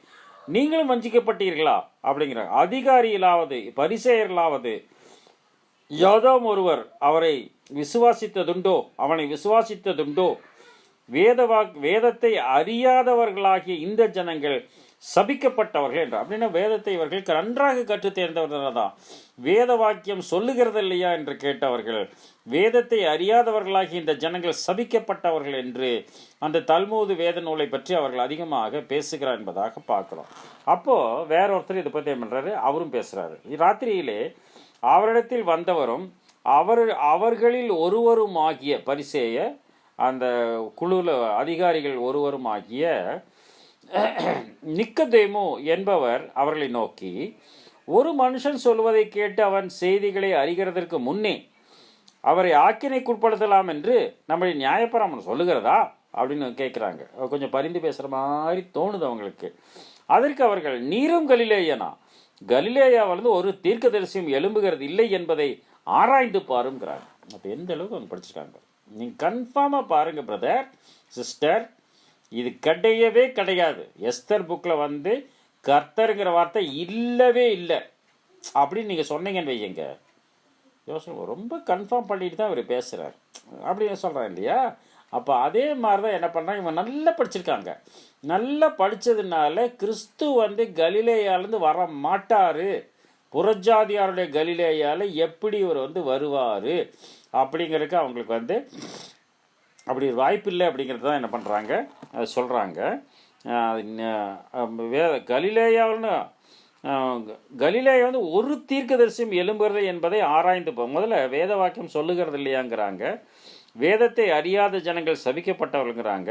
நீங்களும் வஞ்சிக்கப்பட்டீர்களா அப்படிங்கிறாங்க. அதிகாரியிலாவது பரிசேயர்களாவது யாதாம் ஒருவர் அவனை விசுவாசித்ததுண்டோ? வேதத்தை அறியாதவர்களாகிய இந்த ஜனங்கள் சபிக்கப்பட்டவர்கள் என்றார். அப்படின்னா வேதத்தை இவர்கள் நன்றாக கற்று தேர்ந்தவர்கள் தான். வேத வாக்கியம் சொல்லுகிறது இல்லையா என்று கேட்டவர்கள், வேதத்தை அறியாதவர்களாகிய இந்த ஜனங்கள் சபிக்கப்பட்டவர்கள் என்று அந்த தல்மூது வேத நூலை பற்றி அவர்கள் அதிகமாக பேசுகிறார் என்பதாக பார்க்கிறோம். அப்போ வேற ஒருத்தர் இதை பற்றி என்ன பண்றாரு, அவரும் பேசுறாரு. ராத்திரியிலே அவரிடத்தில் வந்தவரும் அவர்களில் ஒருவரும் ஆகிய பரிசேய அந்த குழுல அதிகாரிகள் ஒருவரும் ஆகிய நிக்கதேமு என்பவர் அவர்களை நோக்கி, ஒரு மனுஷன் சொல்வதை கேட்டு அவன் செய்திகளை அறிகிறதற்கு முன்னே அவரை ஆக்கினைக்குட்படுத்தலாம் என்று நம்முடைய நியாயப்பிரமாணம் சொல்லுகிறதா அப்படின்னு கேட்குறாங்க. கொஞ்சம் பரிந்து பேசுகிற மாதிரி தோணுது அவங்களுக்கு. அதற்கு அவர்கள், நீரும் கலிலேயனா? கலிலேயாவிலிருந்து ஒரு தீர்க்கதரிசியும் எழும்புகிறது இல்லை என்பதை ஆராய்ந்து பாருங்கிறாங்க. அப்போ எந்த அளவுக்கு அவங்க படிச்சிருக்காங்க நீங்கள் கன்ஃபார்மாக பாருங்க பிரதர் சிஸ்டர், இது கிடையாது. எஸ்தர் புக்கில் வந்து கர்த்தருங்கிற வார்த்தை இல்லவே இல்லை அப்படின்னு நீங்கள் சொன்னீங்கன்னு வைங்க, யோசனை ரொம்ப கன்ஃபார்ம் பண்ணிட்டு தான் அவர் பேசுகிறார் அப்படின்னு சொல்கிறார் இல்லையா. அப்போ அதே மாதிரி தான் என்ன பண்ணுறாங்க, இவங்க நல்லா படிச்சிருக்காங்க. நல்லா படித்ததுனால கிறிஸ்து வந்து கலிலேயாலேருந்து வர மாட்டார், புறஜாதியாருடைய கலிலேயால் எப்படி இவர் வந்து வருவார் அப்படிங்கிறதுக்கு அவங்களுக்கு வந்து அப்படி வாய்ப்பு இல்லை அப்படிங்கிறது தான் என்ன பண்ணுறாங்க சொல்கிறாங்க. கலிலேயா வந்து ஒரு தீர்க்கதரிசியும் எழும்புறது என்பதை ஆராய்ந்து முதல்ல வேத வாக்கியம் சொல்லுகிறது இல்லையாங்கிறாங்க. வேதத்தை அறியாத ஜனங்கள் சபிக்கப்பட்டவர்கள்ங்கிறாங்க.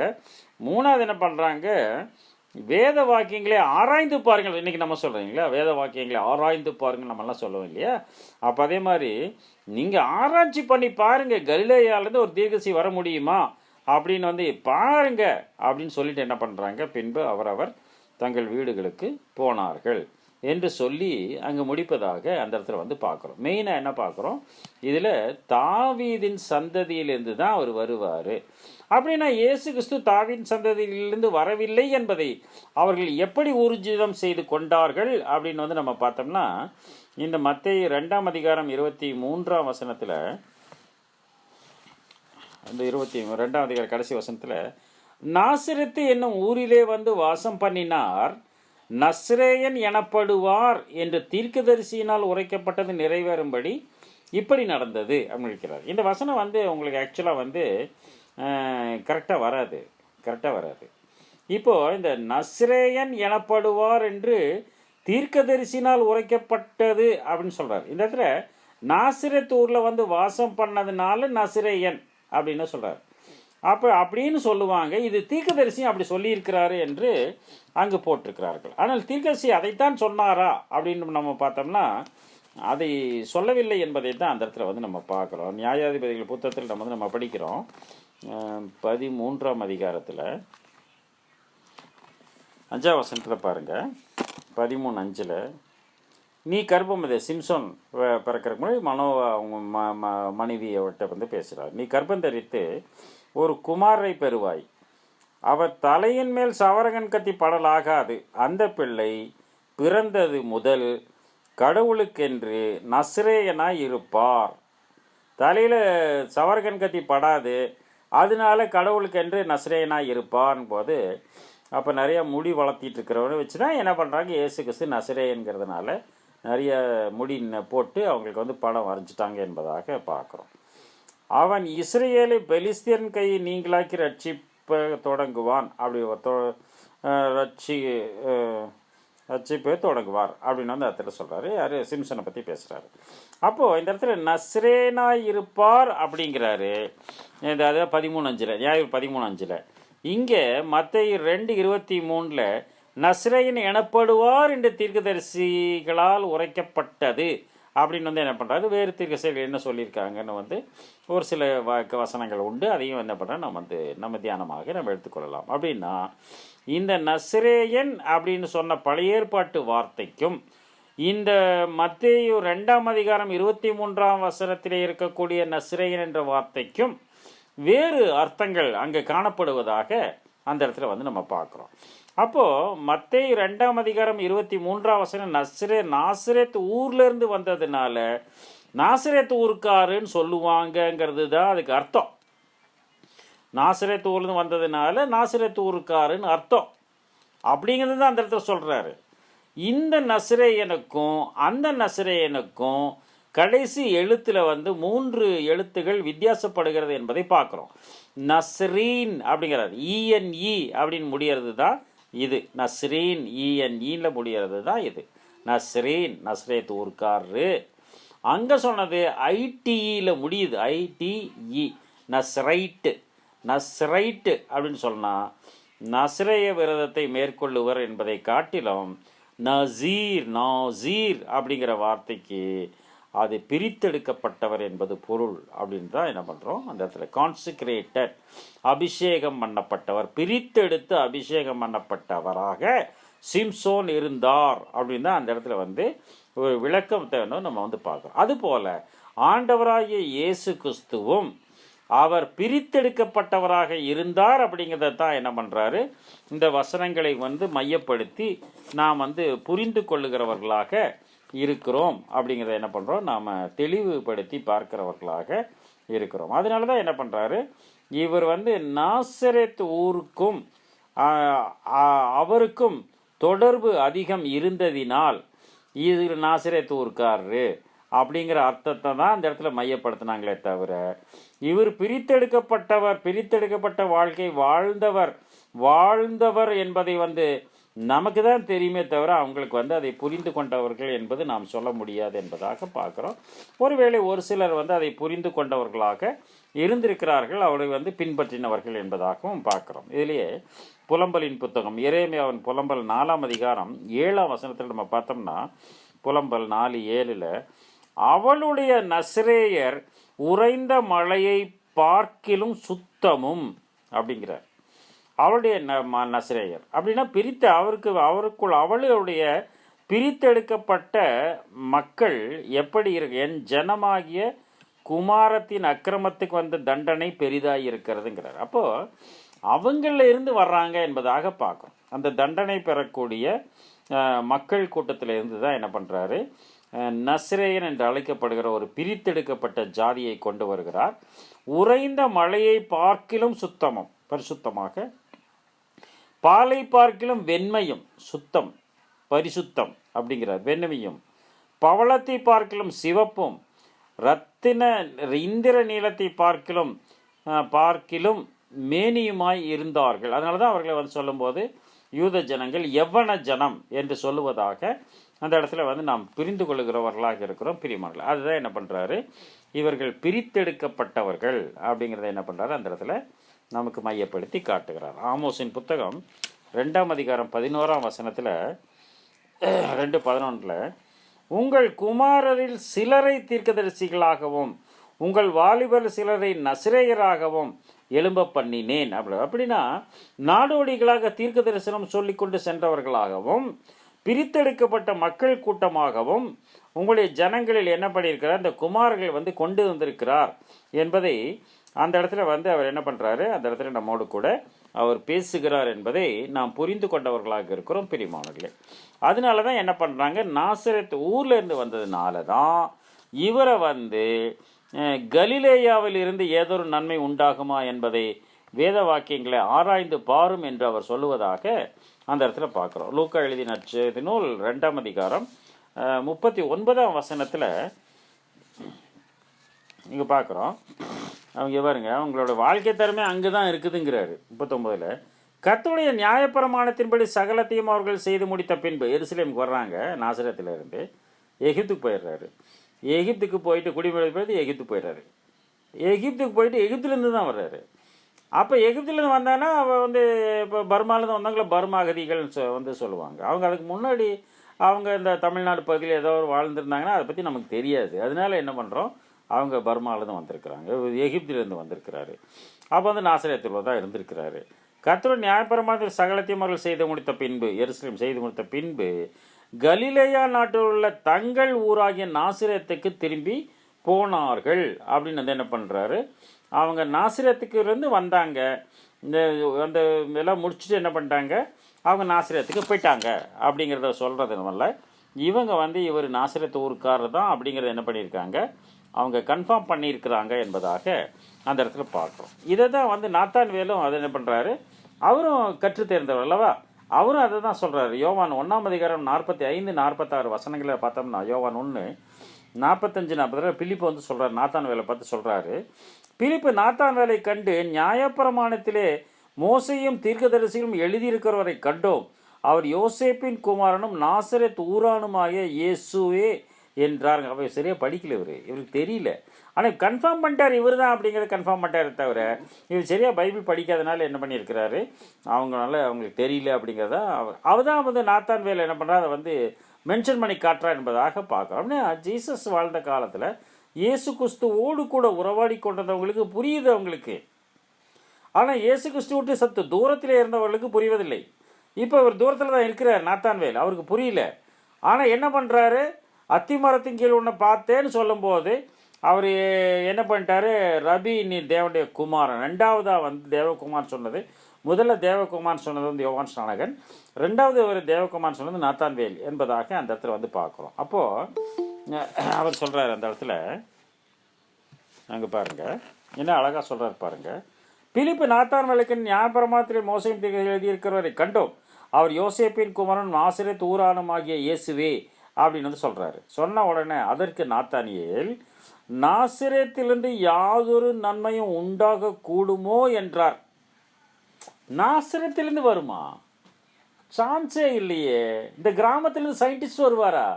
மூணாவது என்ன பண்ணுறாங்க, வேத வாக்கியங்களே ஆராய்ந்து பாருங்கள். இன்றைக்கி நம்ம சொல்கிறீங்களா, வேத வாக்கியங்களை ஆராய்ந்து பாருங்கள் நம்மெல்லாம் சொல்லுவோம் இல்லையா. அப்போ அதே மாதிரி நீங்கள் ஆராய்ச்சி பண்ணி பாருங்கள், கலிலேயாவிலேருந்து ஒரு தீர்க்கதரிசி வர முடியுமா அப்படின்னு வந்து பாருங்க அப்படின்னு சொல்லிட்டு என்ன பண்ணுறாங்க, பின்பு அவர் தங்கள் வீடுகளுக்கு போனார்கள் என்று சொல்லி அங்கே முடிப்பதாக அந்த இடத்துல வந்து பார்க்குறோம். மெயினாக என்ன பார்க்குறோம், இதில் தாவீதின் சந்ததியிலிருந்து தான் அவர் வருவார். அப்படின்னா இயேசு கிறிஸ்து தாவீதின் சந்ததியிலிருந்து வரவில்லை என்பதை அவர்கள் எப்படி ஊர்ஜிதம் செய்து கொண்டார்கள் அப்படின்னு வந்து நம்ம பார்த்தோம்னா, இந்த மத்தேயு 2ஆம் அதிகாரம் 23ஆம் வசனத்தில், அந்த 22ஆம் அதிகார கடைசி வசனத்தில், நாசரேத்து என்னும் ஊரிலே வந்து வாசம் பண்ணினார், நஸ்ரேயன் எனப்படுவார் என்று தீர்க்கதரிசியினால் உரைக்கப்பட்டது நிறைவேறும்படி இப்படி நடந்தது அப்படிங்கிறார். இந்த வசனம் வந்து உங்களுக்கு ஆக்சுவலாக வந்து கரெக்டாக வராது. இப்போது இந்த நஸ்ரேயன் எனப்படுவார் என்று தீர்க்கதரிசினால் உரைக்கப்பட்டது அப்படின்னு சொல்கிறார். இந்த இடத்துல நாசரேத் ஊரில் வந்து வாசம் பண்ணதுனால நஸ்ரேயன் அப்படின்னு சொல்கிறார். அப்படின்னு சொல்லுவாங்க. இது தீர்க்கதரிசியும் அப்படி சொல்லியிருக்கிறாரு என்று அங்கு போட்டிருக்கிறார்கள். ஆனால் தீர்க்கதரிசி அதைத்தான் சொன்னாரா அப்படின்னு நம்ம பார்த்தோம்னா அதை சொல்லவில்லை என்பதை தான் அந்த இடத்துல வந்து நம்ம பார்க்குறோம். நியாயாதிபதிகள் புத்தகத்தில் நம்ம படிக்கிறோம். 13ஆம் அதிகாரத்தில் 5ஆம் வசனத்தில் பாருங்கள். 13:5 நீ கர்ப்பமதை சிம்சோன் பிறக்கிறதுக்கு முன்னாடி மனோவா அவங்க மனைவியவட்ட வந்து பேசுகிறார். நீ கர்ப்பம் தரித்து ஒரு குமாரை பெறுவாய், அவர் தலையின் மேல் சவரகன் கத்தி படலாகாது, அந்த பிள்ளை பிறந்தது முதல் கடவுளுக்கென்று நஸ்ரேயனாய் இருப்பார். தலையில் சவரகன் கத்தி படாது, அதனால கடவுளுக்கென்று நஸ்ரேயனாய் இருப்பான் போது, அப்போ நிறையா முடி வளர்த்திட்டு இருக்கிறவனை வச்சு தான் என்ன பண்ணுறாங்க, இயேசு கிறிஸ்து நஸ்ரேயன்கிறதுனால நிறைய முடி போட்டு அவங்களுக்கு வந்து படம் வரைஞ்சிட்டாங்க என்பதாக பார்க்குறோம். அவன் இஸ்ரேலை பெலிஸ்தியன் கையை நீங்களாக்கி ரட்சிப்ப தொடங்குவான், அப்படி ரட்சிப்பை தொடங்குவார் அப்படின்னு வந்து இடத்துல சொல்கிறாரு. யார், சிம்சனை பற்றி பேசுகிறாரு. அப்போது இந்த இடத்துல நஸ்ரேனாய் இருப்பார் அப்படிங்கிறாரு. அதாவது 13:5 நியாயம் 13:5. இங்கே மத்தேயு 2:23 நஸ்ரேயன் எனப்படுவார் என்று தீர்க்கதரிசிகளால் உரைக்கப்பட்டது அப்படின்னு வந்து என்ன பண்ணுறாரு, வேறு தீர்க்கதரிசிகள் என்ன சொல்லியிருக்காங்கன்னு வந்து ஒரு சில வசனங்கள் உண்டு. அதையும் என்ன பண்ணுறோம் நம்ம தியானமாக நம்ம எடுத்துக்கொள்ளலாம். அப்படின்னா இந்த நஸ்ரேயன் அப்படின்னு சொன்ன பழைய ஏற்பாட்டு வார்த்தைக்கும் இந்த மத்தேயு 2ஆம் அதிகாரம் 23ஆம் வசனத்திலே இருக்கக்கூடிய நஸ்ரேயன் என்ற வார்த்தைக்கும் வேறு அர்த்தங்கள் அங்கே காணப்படுவதாக அந்த இடத்துல வந்து நம்ம பார்க்குறோம். அப்போது மத்தேயு 2ஆம் அதிகாரம் 23ஆம் வசனம் நாசரேத் ஊர்லேருந்து வந்ததுனால நாசரேத் ஊருக்காருன்னு சொல்லுவாங்கங்கிறது தான் அதுக்கு அர்த்தம். நாசரேத் ஊர்லேருந்து வந்ததுனால நாசரேத் ஊருக்காருன்னு அர்த்தம் அப்படிங்கிறது தான் அந்த இடத்துல சொல்கிறாரு. இந்த நஸ்ரேயனுக்கும் அந்த நஸ்ரேயனுக்கும் கடைசி எழுத்தில் வந்து 3 எழுத்துகள் வித்தியாசப்படுகிறது என்பதை பார்க்குறோம். நஸ்ரீன் அப்படிங்கிறார், இஎன்இ அப்படின்னு முடிகிறது தான் இது. நஸ்ரீன் இஎன்இல முடிகிறது தான் இது நஸ்ரீன், நஸ்ரேத் ஊர்க்காரரு. அங்கே சொன்னது ஐடிஇல முடியுது, ஐடிஇ நஸ்ரைட்டு அப்படின்னு சொன்னால் நஸ்ரேய விரதத்தை மேற்கொள்ளுவர் என்பதை காட்டிலும் நாசீர் அப்படிங்கிற வார்த்தைக்கு அது பிரித்தெடுக்கப்பட்டவர் என்பது பொருள் அப்படின்னு தான் என்ன பண்ணுறோம் அந்த இடத்துல. கான்சிக்ரேட்டட், அபிஷேகம் பண்ணப்பட்டவர், பிரித்தெடுத்து அபிஷேகம் பண்ணப்பட்டவராக சிம்சோன் இருந்தார் அப்படின்னு தான் அந்த இடத்துல வந்து ஒரு விளக்கத்தை நம்ம வந்து பார்க்குறோம். அதுபோல் ஆண்டவராகிய இயேசு கிறிஸ்துவும் அவர் பிரித்தெடுக்கப்பட்டவராக இருந்தார் அப்படிங்கிறத தான் என்ன பண்ணுறாரு, இந்த வசனங்களை வந்து மையப்படுத்தி நாம் வந்து புரிந்து கொள்ளுகிறவர்களாக இருக்கிறோம் அப்படிங்கிறத என்ன பண்ணுறோம், நாம் தெளிவுபடுத்தி பார்க்கிறவர்களாக இருக்கிறோம். அதனால தான் என்ன பண்ணுறாரு, இவர் வந்து நாசரேத் ஊருக்கும் அவருக்கும் தொடர்பு அதிகம் இருந்ததினால் இது நாசரேத் ஊருக்காரரு அப்படிங்கிற அர்த்தத்தை தான் அந்த இடத்துல மையப்படுத்தினாங்களே தவிர, இவர் பிரித்தெடுக்கப்பட்ட வாழ்க்கை வாழ்ந்தவர் என்பதை வந்து நமக்கு தான் தெரியுமே தவிர அவங்களுக்கு வந்து அதை புரிந்து கொண்டவர்கள் என்பது நாம் சொல்ல முடியாது என்பதாக பார்க்குறோம். ஒருவேளை ஒரு சிலர் வந்து அதை புரிந்து கொண்டவர்களாக இருந்திருக்கிறார்கள், அவரை வந்து பின்பற்றினவர்கள் என்பதாகவும் பார்க்குறோம். இதிலேயே புலம்பலின் புத்தகம் எரேமியாவின் புலம்பல் 4ஆம் அதிகாரம் 7ஆம் வசனத்தில் நம்ம பார்த்தோம்னா, புலம்பல் 4:7 அவளுடைய நஸ்ரேயர் உறைந்த மழையை பார்க்கிலும் சுத்தமும் அப்படிங்கிறார். அவளுடைய நசரேயர் அப்படின்னா அவருக்குள் அவளுடைய பிரித்தெடுக்கப்பட்ட மக்கள் எப்படி இருக்கு, என் ஜனமாகிய குமாரத்தின் அக்கிரமத்துக்கு வந்த தண்டனை பெரிதாக இருக்கிறதுங்கிறார். அப்போது அவங்கள இருந்து வர்றாங்க என்பதாக பார்க்குறோம். அந்த தண்டனை பெறக்கூடிய மக்கள் கூட்டத்தில் இருந்து தான் என்ன பண்ணுறாரு, நஸ்ரேயன் என்று அழைக்கப்படுகிற ஒரு பிரித்தெடுக்கப்பட்ட ஜாதியை கொண்டு வருகிறார். உறைந்த மழையை பார்க்கிலும் சுத்தமும் பரிசுத்தமாக, பாலை பார்க்கிலும் வெண்மையும் சுத்தம் பரிசுத்தம் அப்படிங்கிறார், வெண்மையும், பவளத்தை பார்க்கிலும் சிவப்பும், ரத்தின இந்திர நீளத்தை பார்க்கிலும் மேனியுமாய் இருந்தார்கள். அதனால தான் அவர்களை வந்து சொல்லும்போது யூத ஜனங்கள் எவ்வன ஜனம் என்று சொல்லுவதாக அந்த இடத்துல வந்து நாம் புரிந்து கொள்ளுகிறவர்களாக இருக்கிறோம் பிரியமானவர்களே. அதுதான் என்ன பண்ணுறாரு, இவர்கள் பிரித்தெடுக்கப்பட்டவர்கள் அப்படிங்கிறத என்ன பண்ணுறாரு அந்த இடத்துல நமக்கு மையப்படுத்தி காட்டுகிறார். ஆமோஸின் புத்தகம் 2ஆம் அதிகாரம் 11ஆம் வசனத்தில் 2:11 உங்கள் குமாரரில் சிலரை தீர்க்கதரிசிகளாகவும் உங்கள் வாலிபர் சிலரை நசரேயராகவும் எழும்ப பண்ணினேன். அப்படின்னா நாடோடிகளாக தீர்க்க தரிசனம் சொல்லிக்கொண்டு சென்றவர்களாகவும் பிரித்தெடுக்கப்பட்ட மக்கள் கூட்டமாகவும் உங்களுடைய ஜனங்களில் என்ன பண்ணியிருக்கிறார், இந்த குமாரர்கள் வந்து கொண்டு வந்திருக்கிறார் என்பதை அந்த இடத்துல வந்து அவர் என்ன பண்ணுறாரு, அந்த இடத்துல நம்மோடு கூட அவர் பேசுகிறார் என்பதை நாம் புரிந்து கொண்டவர்களாக இருக்கிறோம் பிரியமானவர்களே. அதனால தான் என்ன பண்ணுறாங்க, நாசரேத் ஊரில் இருந்து வந்ததுனால தான் இவரை வந்து கலிலேயாவில் இருந்து ஏதோ ஒரு நன்மை உண்டாகுமா என்பதை வேத வாக்கியங்களை ஆராய்ந்து பாரும் என்று அவர் சொல்லுவதாக அந்த இடத்துல பார்க்குறோம். லூக்கா எழுதின நற்செய்தி நூல் 2ஆம் அதிகாரம் 39ஆம் வசனத்தில் இங்கே பார்க்குறோம். அவங்க பாருங்க, அவங்களோட வாழ்க்கை தரமே அங்கே தான் இருக்குதுங்கிறாரு. 39 கர்த்தருடைய நியாயப்பிரமாணத்தின்படி சகலத்தையும் அவர்கள் செய்து முடித்த பின்பு எருசலேமுக்கு வர்றாங்க. நாசரேத்திலிருந்து எகிப்துக்கு போயிடுறாரு. எகிப்துக்கு போயிட்டு குடிமொழி எகிப்துக்கு போயிடுறாரு. எகிப்துக்கு போயிட்டு எகிப்துலேருந்து தான் வர்றாரு. அப்போ எகிப்துலேருந்து வந்தாங்கன்னா அவள் வந்து இப்போ பர்மாலேருந்து வந்தாங்களா பர்மா அகதிகள் வந்து சொல்லுவாங்க. அவங்க அதுக்கு முன்னாடி அவங்க இந்த தமிழ்நாடு பகுதியில் ஏதோ ஒரு வாழ்ந்துருந்தாங்கன்னா அதை பற்றி நமக்கு தெரியாது. அதனால என்ன பண்ணுறோம், அவங்க பர்மாலேருந்து வந்திருக்கிறாங்க, எகிப்திலேருந்து வந்திருக்கிறாரு. அப்போ வந்து நாசரேத்தில் தான் இருந்திருக்கிறாரு. கர்த்தருடைய நியாயப்பிரமாணத்தில் சகலத்தையும் அவர்கள் செய்து முடித்த பின்பு எருசலேம் செய்து முடித்த பின்பு கலிலேயா நாட்டில் உள்ள தங்கள் ஊராகிய நாசரேத்துக்கு திரும்பி போனார்கள் அப்படின்னு வந்து என்ன பண்ணுறாரு, அவங்க நாசரேத்துக்கு இருந்து வந்தாங்க. இந்த அந்த இதெல்லாம் முடிச்சுட்டு என்ன பண்ணிட்டாங்க, அவங்க நாசரேத்துக்கு போயிட்டாங்க அப்படிங்கிறத சொல்கிறதுனால இவங்க வந்து இவர் நாசரேத்து ஊருக்காரர் தான் அப்படிங்கிறத என்ன பண்ணியிருக்காங்க, அவங்க கன்ஃபார்ம் பண்ணியிருக்கிறாங்க என்பதாக அந்த இடத்துல பார்க்குறோம். இதை தான் வந்து நாத்தான்வேலும் அதை என்ன பண்ணுறாரு, அவரும் கற்று தேர்ந்தவர் அல்லவா, அவரும் அதை தான் சொல்கிறாரு. யோவான் 1ஆம் அதிகாரம் 45-46 வசனங்களை பார்த்தோம்னா, யோவான் 1:45-40 பிலிப்பு வந்து சொல்கிறார், நாத்தான்வேலை பார்த்து சொல்கிறாரு. பிலிப்பு நாத்தான்வேலை கண்டு நியாயப்பிரமாணத்திலே மோசையும் தீர்க்கதரிசிகளும் எழுதியிருக்கிறவரை கண்டோம், அவர் யோசேப்பின் குமாரனும் நாசரேத் ஊரானுமாகிய இயேசுவே என்றாருங்க. அவர் சரியாக படிக்கல, இவருக்கு தெரியல. ஆனால் கன்ஃபார்ம் பண்ணிட்டார் இவர் தான் அப்படிங்கிறத கன்ஃபார்ம் பண்ணிட்டார் தவிர இவர் சரியாக பைபிள் படிக்காதனால என்ன பண்ணியிருக்கிறாரு, அவங்களுக்கு தெரியல அப்படிங்கிறத அவர் தான் வந்து நாத்தான்வேல் என்ன பண்ணுறா அதை வந்து மென்ஷன் பண்ணி காட்டுறா என்பதாக பார்க்குறோம். அப்படின்னா ஜீசஸ் வாழ்ந்த காலத்தில் இயேசு கிறிஸ்துவோடு கூட உறவாடி கொண்டவங்களுக்கு புரியுது அவங்களுக்கு. ஆனால் இயேசு கிறிஸ்து விட்டு சத்து தூரத்தில் இருந்தவர்களுக்கு புரிவதில்லை. இப்போ அவர் தூரத்தில் தான் இருக்கிறார் நாத்தான்வேல், அவருக்கு புரியல. ஆனால் என்ன பண்ணுறாரு, அத்திமரத்தின் கீழ் ஒன்று பார்த்தேன்னு சொல்லும்போது அவர் என்ன பண்ணிட்டாரு, ரபி நீ தேவனுடைய குமாரன். ரெண்டாவதாக வந்து தேவகுமார் சொன்னது, முதல்ல தேவகுமார் சொன்னது வந்து யோவான் ஸ்நானகன், ரெண்டாவது ஒரு தேவகுமார் சொன்னது நாத்தான்வேல் என்பதாக அந்த இடத்துல வந்து பார்க்குறோம். அப்போது அவர் சொல்கிறார் அந்த இடத்துல, அங்கே பாருங்கள் என்ன அழகாக சொல்கிறார் பாருங்கள். பிலிப்பு நாத்தான்வேலுக்கு நியாயப்பிரமாணத்திலே மோசையும் எழுதியிருக்கிறவரை கண்டோம், அவர் யோசேப்பின் குமாரன் நாசரேத் ஊரானுமாகிய இயேசுவே அப்படின்னு வந்து சொல்கிறாரு. சொன்ன உடனே அதற்கு நாத்தானியேல், நாசரேத்திலிருந்து யாதொரு நன்மையும் உண்டாக கூடுமோ என்றார். நாசரேத்திலிருந்து வருமா, சான்ஸே இல்லையே. இந்த கிராமத்திலேருந்து சயின்டிஸ்ட் வருவாரா,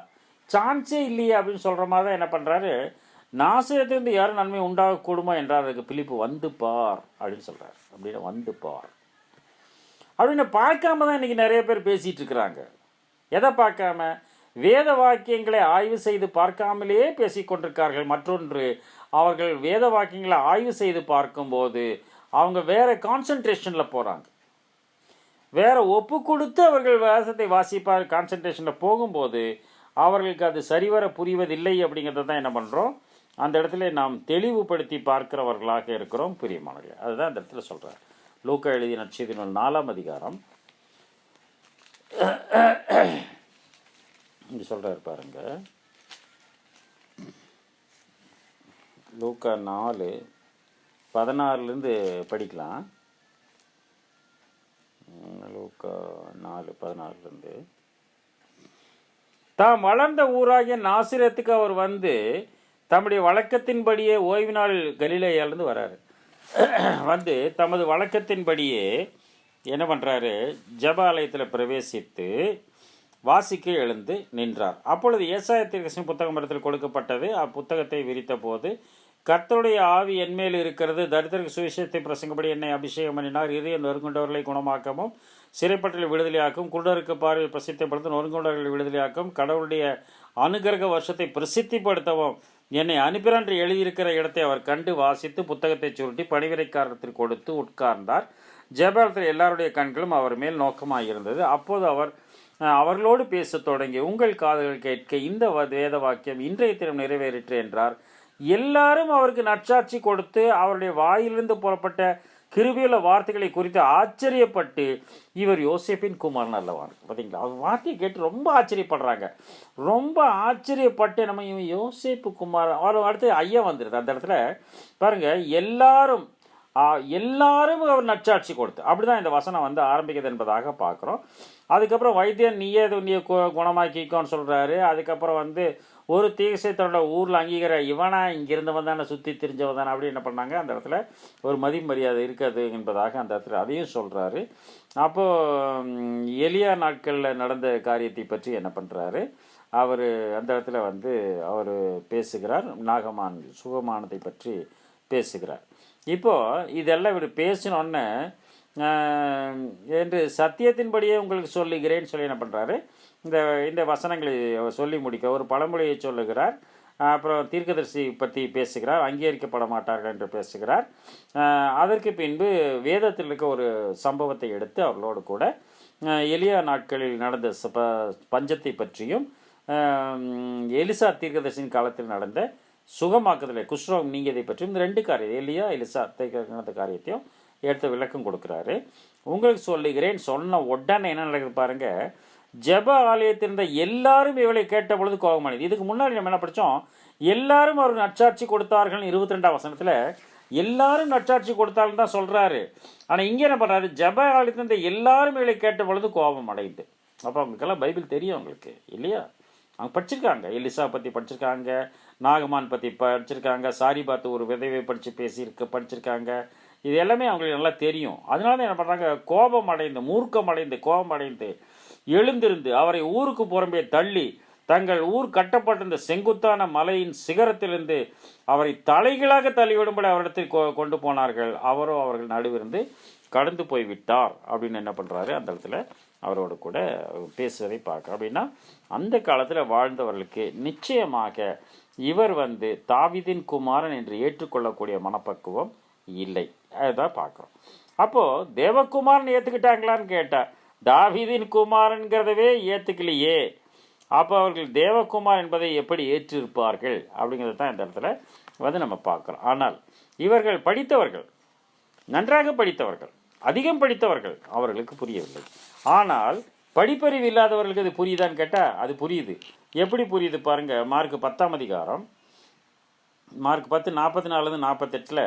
சான்ஸே இல்லையே அப்படின்னு சொல்கிற மாதிரி தான் என்ன பண்ணுறாரு, நாசரேத்திலிருந்து யாரும் நன்மை உண்டாக கூடுமோ என்றார். அதுக்கு பிலிப்பு வந்து பார் அப்படின்னு சொல்கிறார். அப்படின்னு வந்து பார் அப்படின்னு பார்க்காம தான் இன்றைக்கி நிறைய பேர் பேசிகிட்டு இருக்கிறாங்க. எதை பார்க்காம, வேத வாக்கியங்களை ஆய்வு செய்து பார்க்காமலேயே பேசிக்கொண்டிருக்கார்கள். மற்றொன்று, அவர்கள் வேத வாக்கியங்களை ஆய்வு செய்து பார்க்கும்போது அவங்க வேறு கான்சன்ட்ரேஷனில் போகிறாங்க. வேற ஒப்பு கொடுத்து அவர்கள் வேதத்தை வாசிப்பார் கான்சன்ட்ரேஷனில் போகும்போது அவர்களுக்கு அது சரிவர புரிவதில்லை அப்படிங்கிறத தான் என்ன பண்ணுறோம், அந்த இடத்துல நாம் தெளிவுபடுத்தி பார்க்கிறவர்களாக இருக்கிறோம் பிரியமானவர்களே. அதுதான் அந்த இடத்துல சொல்கிறார். லூக்கா எழுதிய நற்செய்தி நூல் 4ஆம் அதிகாரம் இங்கே சொல்கிறார் பாருங்க. லூக்கா 4:16 படிக்கலாம். லூக்கா 4:16 தாம் வளர்ந்த ஊராகிய நாசிரத்துக்கு அவர் வந்து தம்முடைய வழக்கத்தின்படியே ஓய்வு நாள் கலிலேயாவிலிருந்து வராரு. வந்து தமது வழக்கத்தின்படியே என்ன பண்ணுறாரு, ஜெப ஆலயத்தில் பிரவேசித்து வாசிக்க எழுந்து நின்றார். அப்பொழுது ஏசாயா தீர்க்கதரிசியின் புத்தகம் இடத்தில் கொடுக்கப்பட்டது. அப்புத்தகத்தை விரித்த போது, கர்த்தருடைய ஆவி என்மேல் இருக்கிறது, தரித்திரருக்கு சுவிசேஷத்தை பிரசங்கப்படி என்னை அபிஷேகம் பண்ணினார், இதயம் நொறுங்குண்டவர்களை குணமாக்கவும் சிறைப்பட்டலை விடுதலையாக்கும், குருடருக்கு பார்வையை பிரசித்திப்படுத்தும், நொறுங்குண்டவர்களை விடுதலையாக்கும், கடவுளுடைய அனுகிரக வருஷத்தை பிரசித்திப்படுத்தவும் என்னை அனுப்பினார் என்று எழுதியிருக்கிற இடத்தை அவர் கண்டு வாசித்து புத்தகத்தை சுருட்டி பணிவிரைக்காரத்தில் கொடுத்து உட்கார்ந்தார். ஜெபத்தில் எல்லாருடைய கண்களும் அவர் மேல் நோக்கமாயிருந்தது. அப்போது அவர்களோடு பேசத் தொடங்கி, உங்கள் காதுகள் கேட்க இந்த வேத வாக்கியம் இன்றைய தினம் நிறைவேறிற்று என்றார். எல்லாரும் அவருக்கு நற்சாட்சி கொடுத்து அவருடைய வாயிலிருந்து புறப்பட்ட கிருபையுள்ள வார்த்தைகளை குறித்து ஆச்சரியப்பட்டு, இவர் யோசேப்பின் குமாரன் அல்லவான். பார்த்தீங்களா, அவர் வார்த்தையை கேட்டு ரொம்ப ஆச்சரியப்படுறாங்க. ரொம்ப ஆச்சரியப்பட்டு நம்ம இவன் யோசேப்பு குமாரன், அவர் அடுத்து ஐயா வந்துடுது. அந்த இடத்துல பாருங்க, எல்லாரும் அவர் நற்சாட்சி கொடுத்து, அப்படிதான் இந்த வசனம் வந்து ஆரம்பிக்குது என்பதாக பார்க்குறோம். அதுக்கப்புறம் வைத்தியன் நீயே துணியை குணமாக்கிக்கோன்னு சொல்கிறாரு. அதுக்கப்புறம் வந்து ஒரு தீசை தன்னோட ஊரில் அங்கீகார இவனா இங்கிருந்தவன் தானே சுற்றி தெரிஞ்சவன் தானே அப்படி என்ன பண்ணாங்க, அந்த இடத்துல ஒரு மரியாதை இருக்காது என்பதாக அந்த இடத்துல அதையும் சொல்கிறாரு. அப்போது எலியா நாட்களில் நடந்த காரியத்தை பற்றி என்ன பண்ணுறாரு, அவர் அந்த இடத்துல வந்து அவர் பேசுகிறார். நாகமான் சுகமானதை பற்றி பேசுகிறார். இப்போது இதெல்லாம் இவர் பேசினோன்னு என்று சத்தியத்தின்படியே உங்களுக்கு சொல்லுகிறேன்னு சொல்லி என்ன பண்ணுறாரு, இந்த வசனங்களை சொல்லி முடிக்க ஒரு பழமொழியை சொல்லுகிறார். அப்புறம் தீர்க்கதரிசி பற்றி பேசுகிறார், அங்கீகரிக்கப்பட மாட்டார்கள் என்று பேசுகிறார். அதற்கு பின்பு வேதத்தில் இருக்க ஒரு சம்பவத்தை எடுத்து அவர்களோடு கூட எலியா நாட்களில் நடந்த பஞ்சத்தை பற்றியும் எலிசா தீர்க்கதரிசியின் காலத்தில் நடந்த சுகமாக்குதலை குஷ்ரோகம் நீங்கியதை பற்றியும் இந்த 2 காரியம் எலியா எலிசா நடந்த காரியத்தையும் எடுத்து விளக்கம் கொடுக்குறாரு. உங்களுக்கு சொல்லுகிறேன் சொன்ன உடனே என்ன நடக்குது பாருங்க, ஜெப ஆலயத்தில் இருந்த எல்லாரும் இவளை கேட்ட பொழுது கோபமானது. இதுக்கு முன்னாடி நம்ம என்ன படித்தோம், எல்லாரும் அவர் நற்சாட்சி கொடுத்தார்கள் 22ஆம் வசனத்தில் எல்லாரும் நற்சாட்சி கொடுத்தாலும் தான் சொல்கிறாரு. ஆனால் இங்கே என்ன பண்ணுறாரு, ஜெப ஆலயத்தில் இருந்த எல்லாரும் இவளை கேட்ட பொழுது கோபம் அடையுது. அப்போ அவங்களுக்கெல்லாம் பைபிள் தெரியும் அவங்களுக்கு இல்லையா, அவங்க படிச்சிருக்காங்க, எலிசா பற்றி படிச்சிருக்காங்க, நாகமான் பற்றி படிச்சிருக்காங்க, சாரி பார்த்து ஒரு விதவை படிச்சிருக்காங்க. இது எல்லாமே அவங்களுக்கு நல்லா தெரியும். அதனால தான் என்ன பண்ணுறாங்க, கோபம் அடைந்து எழுந்திருந்து அவரை ஊருக்கு புறம்பே தள்ளி தங்கள் ஊர் கட்டப்பட்டிருந்த செங்குத்தான மலையின் சிகரத்திலிருந்து அவரை தலைகளாக தள்ளிவிடும்படி அவரிடத்தில் கொண்டு போனார்கள். அவரோ அவர்கள் நடுவிருந்து கடந்து போய்விட்டார் அப்படின்னு என்ன பண்ணுறாரு, அந்த இடத்துல அவரோடு கூட பேசுவதை பார்க்க. அப்படின்னா அந்த காலத்தில் வாழ்ந்தவர்களுக்கு நிச்சயமாக இவர் வந்து தாவீதின் குமாரன் என்று ஏற்றுக்கொள்ளக்கூடிய மனப்பக்குவம் இல்லை. அதுதான் பார்க்குறோம். அப்போது தேவகுமாரன் ஏற்றுக்கிட்டாங்களான்னு கேட்டால் தாவீதின் குமாரன்கிறதவே ஏற்றுக்கலையே. அப்போ அவர்கள் தேவகுமார் என்பதை எப்படி ஏற்றிருப்பார்கள் அப்படிங்கிறது தான் இந்த இடத்துல வந்து நம்ம பார்க்குறோம். ஆனால் இவர்கள் படித்தவர்கள், நன்றாக படித்தவர்கள், அதிகம் படித்தவர்கள், அவர்களுக்கு புரியவில்லை. ஆனால் படிப்பறிவு இல்லாதவர்களுக்கு அது புரியுதான்னு கேட்டால் அது புரியுது. எப்படி புரியுது பாருங்கள், மார்க் 10ஆம் அதிகாரம் மார்க் 10:44-48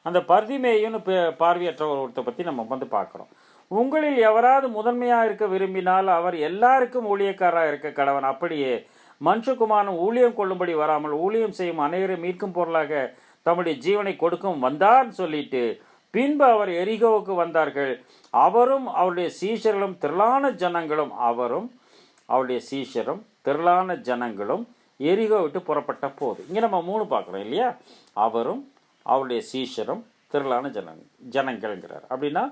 அந்த பர்திமேயுன்னு பார்வையற்ற ஒருத்தரை பற்றி நம்ம வந்து பார்க்குறோம். உங்களில் எவராது முதன்மையாக இருக்க விரும்பினால் அவர் எல்லாருக்கும் ஊழியக்காரராக இருக்க கடவன். அப்படியே மனுஷகுமாரன் ஊழியம் கொள்ளும்படி வராமல் ஊழியம் செய்யும் அனைவரும் மீட்கும் பொருளாக தம்முடைய ஜீவனை கொடுக்கும் வந்தார்னு சொல்லிட்டு பின்பு அவர் எரிகோவுக்கு வந்தார்கள். அவரும் அவருடைய சீஷர்களும் திரளான ஜனங்களும் எரிகோ விட்டு புறப்பட்ட போது. இங்கே நம்ம 3 பார்க்குறோம் இல்லையா, அவரும் அவருடைய சீஷரும் திரளான ஜனங்கள்ங்கிறார். அப்படின்னா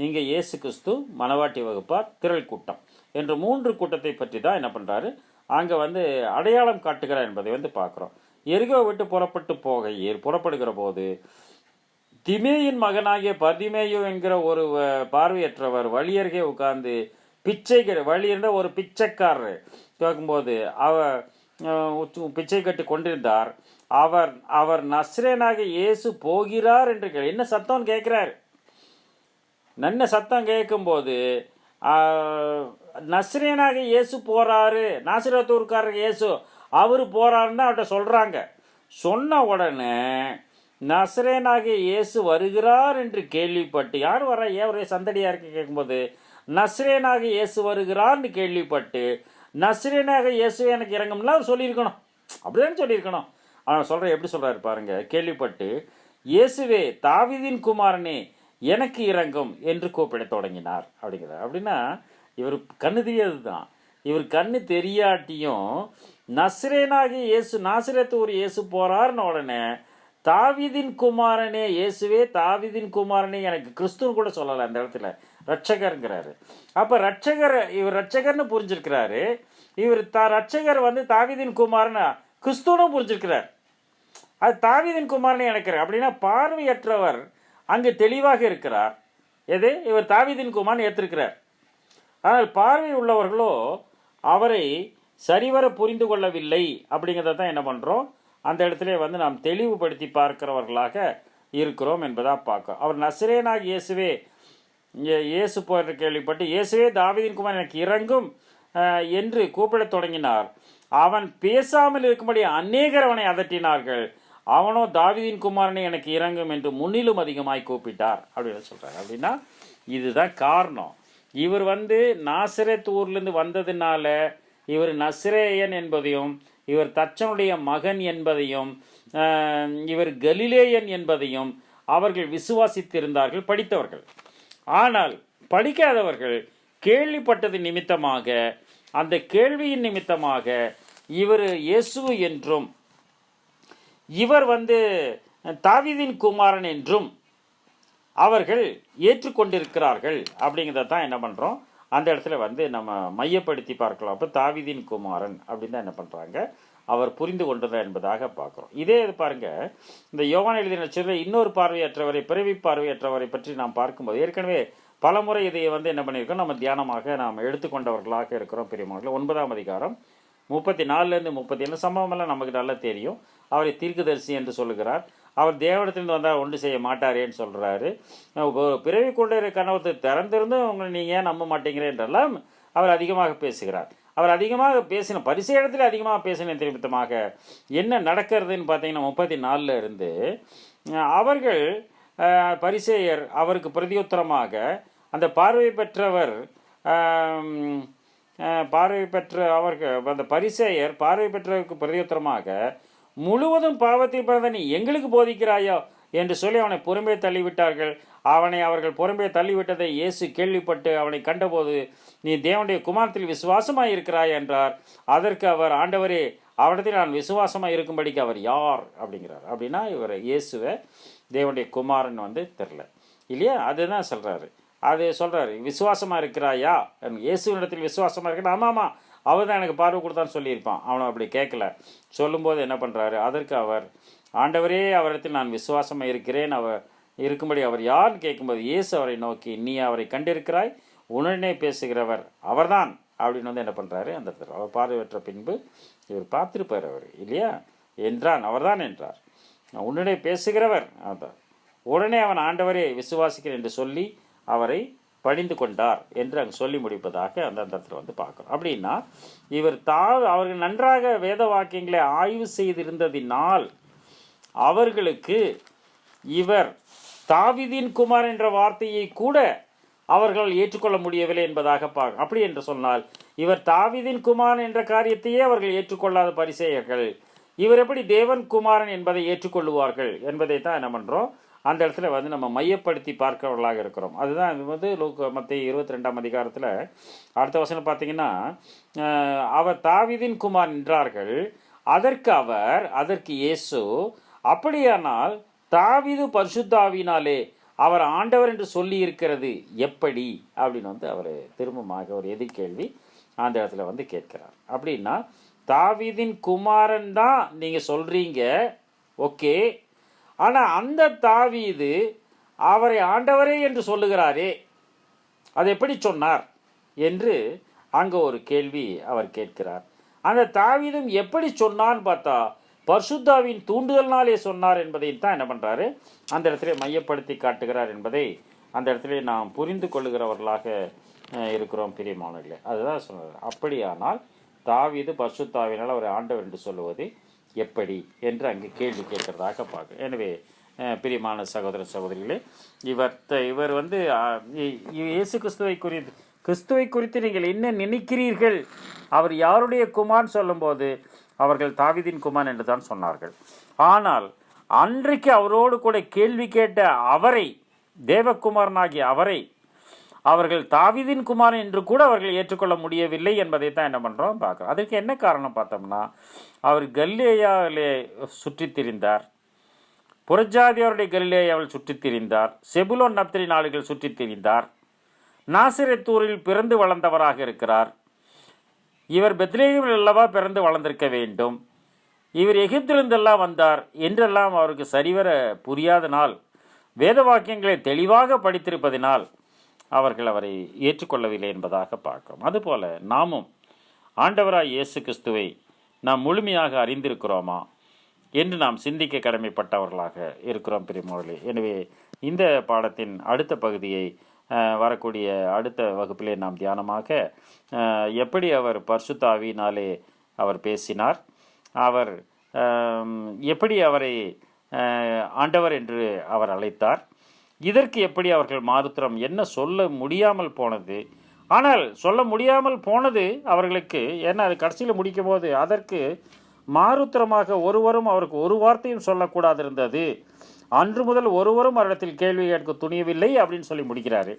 இங்கே இயேசு கிறிஸ்து, மணவாட்டி வகுப்பார், திரள் கூட்டம் என்று 3 கூட்டத்தை பற்றி தான் என்ன பண்ணுறாரு அங்கே வந்து அடையாளம் காட்டுகிறார் என்பதை வந்து பார்க்குறோம். எரிகோ விட்டு புறப்படுகிற போது திமேயின் மகனாகிய பர்திமேயு என்கிற ஒரு பார்வையற்றவர் வழியருகே உட்கார்ந்து வழியிருந்த ஒரு பிச்சைக்காரர் கேட்கும்போது பிச்சை கட்டி கொண்டிருந்தார். அவர் நஸ்ரேனாக இயேசு போகிறார் என்று என்ன சத்தம் கேட்கிறார். நல்ல சத்தம் கேட்கும்போது நஸ்ரேனாக இயேசு போறாரு, நாசரேத்தூர்காரர் இயேசு அவர் போறாருன்னு அவர்கிட்ட சொல்றாங்க. சொன்ன உடனே நஸ்ரேனாகிய இயேசு வருகிறார் என்று கேள்விப்பட்டு, யார் வர ஏன் ஒரே சந்தடியா இருக்கு கேட்கும்போது, நஸ்ரேனாக இயேசு வருகிறார்னு கேள்விப்பட்டு, நஸ்ரேனாக இயேசு எனக்கு இறங்கும்ல அவர் சொல்லியிருக்கணும், அப்படிதான் சொல்லியிருக்கணும். ஆனால் சொல்ற எப்படி சொல்றாரு பாருங்க. கேள்விப்பட்டு, இயேசுவே தாவீதின் குமாரனே எனக்கு இறங்கும் என்று கூப்பிட தொடங்கினார் அப்படிங்கிறார். அப்படின்னா இவர் கண்ணு தெரியாது தான். இவர் கண்ணு தெரியாட்டியும் நஸ்ரேனாகிய இயேசு, நாசரேத்தூர் இயேசு போறாருன்னு உடனே தாவீதின் குமாரனே இயேசுவே தாவீதின் குமாரனே எனக்கு, கிறிஸ்துன்னு கூட சொல்லலை அந்த இடத்துல, ரட்சகருங்கிறாரு. அப்போ இவர் ரட்சகர்னு புரிஞ்சிருக்கிறாரு. இவர் ரட்சகர் தாவீதின் குமாரன் கிறிஸ்துவனும் புரிஞ்சிருக்கிறார். அது தாவீதின் குமாரனே எனக்கு அப்படின்னா பார்வையற்றவர் அங்கு தெளிவாக இருக்கிறார். எது? இவர் தாவீதின் குமாரன் ஏற்றிருக்கிறார். ஆனால் பார்வை உள்ளவர்களோ அவரை சரிவர புரிந்து கொள்ளவில்லை. அப்படிங்கிறத தான் என்ன பண்ணுறோம், அந்த இடத்துல நாம் தெளிவுபடுத்தி பார்க்கிறவர்களாக இருக்கிறோம் என்பதாக பார்க்க. அவர் நஸ்ரேனாக இயேசு போன்ற கேள்விப்பட்டு, இயேசுவே தாவீதின் குமாரன் எனக்கு இறங்கும் என்று கூப்பிடத் தொடங்கினார். அவன் பேசாமல் இருக்கும்படி அநேகர் அவனை அதட்டினார்கள். அவனோ தாவீதின் குமாரனை எனக்கு இறங்கும் என்று முன்னிலும் அதிகமாய் கூப்பிட்டார் அப்படின்னு சொல்றாரு. அப்படின்னா இதுதான் காரணம். இவர் நாசரேத் ஊர்லேருந்து வந்ததுனால இவர் நஸ்ரேயன் என்பதையும், இவர் தச்சனுடைய மகன் என்பதையும், இவர் கலிலேயன் என்பதையும் அவர்கள் விசுவாசித்திருந்தார்கள், படித்தவர்கள். ஆனால் படிக்காதவர்கள் கேள்விப்பட்டது நிமித்தமாக, அந்த கேள்வியின் நிமித்தமாக இவர் இயேசு என்றும் இவர் தாவீதின் குமாரன் என்றும் அவர்கள் ஏற்றுக்கொண்டிருக்கிறார்கள். அப்படிங்கிறத தான் என்ன பண்ணுறோம், அந்த இடத்துல நம்ம மையப்படுத்தி பார்க்கலாம். அப்போ தாவீதின் குமாரன் அப்படின்னு தான் என்ன பண்ணுறாங்க, அவர் புரிந்து கொண்டதா என்பதாக பார்க்குறோம். இதே இது பாருங்க, இந்த யோவான் எழுதின நற்செய்தியில் இன்னொரு பார்வையற்றவரை, பிறவி பார்வையற்றவரை பற்றி நாம் பார்க்கும்போது ஏற்கனவே பலமுறை இதை என்ன பண்ணியிருக்கோம், நம்ம தியானமாக நாம் எடுத்துக்கொண்டவர்களாக இருக்கிறோம். பெரியவர்கள் 9ஆம் அதிகாரம் 34 37 சம்பவமெல்லாம் நமக்கு நல்லா தெரியும். அவரை தீர்க்கதரிசி என்று சொல்லுகிறார். அவர் தேவனிடத்திலிருந்து வந்தால் ஒன்று செய்ய மாட்டாரேன்னு சொல்கிறாரு. பிறவி கொண்ட கனவத்தை திறந்திருந்து உங்களை நீங்கள் ஏன் நம்ப மாட்டேங்கிற என்றெல்லாம் அவர் அதிகமாக பேசுகிறார். அவர் அதிகமாக பேசின பரிசேயத்தில் அதிகமாக பேசின நிமித்தமாக என்ன நடக்கிறதுன்னு பார்த்தீங்கன்னா 34 இருந்து அவர்கள் பரிசேயர் அவருக்கு பிரதியுத்தரமாக அந்த பார்வை பெற்ற அவர்கள் அந்த பரிசேயர் பார்வை பெற்றவருக்கு பிரதியுத்தரமாக, முழுவதும் பாவத்தில் பிறந்த நீ எங்களுக்கு போதிக்கிறாயோ என்று சொல்லி அவனை புறம்பே தள்ளிவிட்டார்கள். அவர்கள் புறம்பே தள்ளிவிட்டதை இயேசு கேள்விப்பட்டு அவனை கண்டபோது, நீ தேவனுடைய குமாரத்தில் விசுவாசமாய் இருக்கிறாய் என்றார். அதற்கு அவர், ஆண்டவரே, அவரிடத்தில் நான் விசுவாசமாக இருக்கும்படிக்கு அவர் யார் அப்படிங்கிறார். அப்படின்னா இவர் இயேசுவை தேவனுடைய குமாரன் தெரில இல்லையா, அதுதான் சொல்கிறாரு. அது சொல்கிறாரு, விசுவாசமாக இருக்கிறாயா, இயேசுவினிடத்தில் விசுவாசமாக இருக்கிற, ஆமாம்மா அவர் தான் எனக்கு பார்வை கொடுத்தான்னு சொல்லியிருப்பான். அவனை அப்படி கேட்கல. சொல்லும்போது என்ன பண்ணுறாரு, அதற்கு அவர், ஆண்டவரே, அவரிடத்தில் நான் விசுவாசமாக இருக்கிறேன், அவர் இருக்கும்படி அவர் யார்னு கேட்கும்போது இயேசு அவரை நோக்கி, நீ அவரை கண்டிருக்கிறாய், உடனே பேசுகிறவர் அவர்தான் அப்படின்னு என்ன பண்ணுறாரு, அந்த அவர் பார்வையற்ற பின்பு இவர் பார்த்துருப்பார் அவர் இல்லையா என்றான். அவர்தான் என்றார், உடனே பேசுகிறவர் அதான். உடனே அவன் ஆண்டவரே விசுவாசிக்கிறேன் என்று சொல்லி அவரை பணிந்து கொண்டார் என்று அங்கே சொல்லி முடிப்பதாக அந்த இடத்துல பார்க்குறோம். அப்படின்னா இவர் அவர்கள் நன்றாக வேத வாக்கியங்களை ஆய்வு செய்திருந்ததினால் அவர்களுக்கு இவர் தாவீதின் குமார் என்ற வார்த்தையை கூட அவர்கள் ஏற்றுக்கொள்ள முடியவில்லை என்பதாக பார்க்க. அப்படி என்று சொன்னால் இவர் தாவீதின் குமாரன் என்ற காரியத்தையே அவர்கள் ஏற்றுக்கொள்ளாத பரிசேயர்கள் இவர் எப்படி தேவன் குமாரன் என்பதை ஏற்றுக்கொள்ளுவார்கள் என்பதை தான் என்ன பண்ணுறோம், அந்த இடத்துல நம்ம மையப்படுத்தி பார்க்கிறவர்களாக இருக்கிறோம். அதுதான் மத்தேயு 22ஆம் அதிகாரத்தில் அடுத்த வசனம் பார்த்தீங்கன்னா, அவர் தாவீதின் குமார் என்றார்கள். அதற்கு இயேசு, அப்படியானால் தாவீது பரிசுத்த ஆவியினாலே அவர் ஆண்டவர் என்று சொல்லி இருக்கிறது எப்படி அப்படின்னு அவர் திரும்பமாக ஒரு எதிர்கேள்வி அந்த இடத்துல கேட்கிறார். அப்படின்னா தாவீதின் குமாரன் தான் நீங்கள் சொல்கிறீங்க, ஓகே, ஆனால் அந்த தாவீது அவரை ஆண்டவரே என்று சொல்லுகிறாரே, அது எப்படி சொன்னார் என்று அங்கே ஒரு கேள்வி அவர் கேட்கிறார். அந்த தாவீதும் எப்படி சொன்னான்னு பார்த்தா பரிசுத்தாவின் தூண்டுதல்னாலே சொன்னார் என்பதை தான் என்ன பண்ணுறாரு அந்த இடத்துல மையப்படுத்தி காட்டுகிறார் என்பதை அந்த இடத்துல நாம் புரிந்து கொள்ளுகிறவர்களாக இருக்கிறோம் பிரியமானவர்களே. அதுதான் சொன்னார். அப்படியானால் தாவீது பரிசுத்தாவினால் அவர் ஆண்டவர் என்று சொல்லுவது எப்படி என்று அங்கே கேள்வி கேட்கிறதாக பார்க்க. எனவே பிரியமான சகோதர சகோதரிகளே, இவர் வந்து இயேசு கிறிஸ்துவை குறித்து நீங்கள் என்ன நினைக்கிறீர்கள், அவர் யாருடைய குமார்னு சொல்லும்போது அவர்கள் தாவீதின் குமார் என்று தான் சொன்னார்கள். ஆனால் அன்றைக்கு அவரோடு கூட கேள்வி கேட்ட அவரை, தேவகுமாரனாகிய அவரை, அவர்கள் தாவீதின் குமாரன் என்று கூட அவர்கள் ஏற்றுக்கொள்ள முடியவில்லை என்பதை தான் என்ன பண்ணுறோம் பார்க்குறோம். அதுக்கு என்ன காரணம் பார்த்தோம்னா, அவர் கலிலேயாவிலே சுற்றித் திரிந்தார், புறஜாதியாருடைய கலிலேயாவில் சுற்றித் திரிந்தார், செபுலோன் நப்தலி நாடுகள் சுற்றித் திரிந்தார், நாசரேத்தூரில் பிறந்து வளர்ந்தவராக இருக்கிறார். இவர் பெத்லேஹேமில் அல்லவா பிறந்து வளர்ந்திருக்க வேண்டும், இவர் எகிப்திலிருந்தெல்லாம் வந்தார் என்றெல்லாம் அவருக்கு சரிவர புரியாதனால், வேத வாக்கியங்களை தெளிவாக படித்திருப்பதினால் அவர்கள் அவரை ஏற்றுக்கொள்ளவில்லை என்பதாக பார்க்கிறோம். அதுபோல நாமும் ஆண்டவராய் இயேசு கிறிஸ்துவை நாம் முழுமையாக அறிந்திருக்கிறோமா என்று நாம் சிந்திக்க கடமைப்பட்டவர்களாக இருக்கிறோம் பிரியமானவர்களே. எனவே இந்த பாடத்தின் அடுத்த பகுதியை வரக்கூடிய அடுத்த வகுப்பிலே நாம் தியானமாக எப்படி அவர் பரிசுத்த ஆவியினாலே அவர் பேசினார், அவர் எப்படி அவரை ஆண்டவர் என்று அவர் அழைத்தார், இதற்கு எப்படி அவர்கள் மாறுத்திரம் என்ன சொல்ல முடியாமல் போனது, ஆனால் சொல்ல முடியாமல் போனது அவர்களுக்கு ஏன்னா அது கடைசியில் முடிக்கும் போது அதற்கு மாறுத்திரமாக ஒருவரும் அவருக்கு ஒரு வார்த்தையும் சொல்லக்கூடாது இருந்தது, அன்று முதல் ஒருவரும் அவரிடத்தில் கேள்வி கேட்க துணியவில்லை அப்படின்னு சொல்லி முடிக்கிறாரு.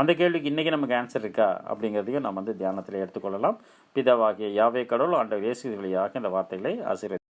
அந்த கேள்விக்கு இன்றைக்கி நமக்கு ஆன்சர் இருக்கா அப்படிங்கிறதையும் நம்ம தியானத்தில் எடுத்துக்கொள்ளலாம். பிதாவாகிய யாவே கடவுள் ஆண்டவர் இயேசு வழியாக இந்த வார்த்தைகளை ஆசீர்வதிப்பார்.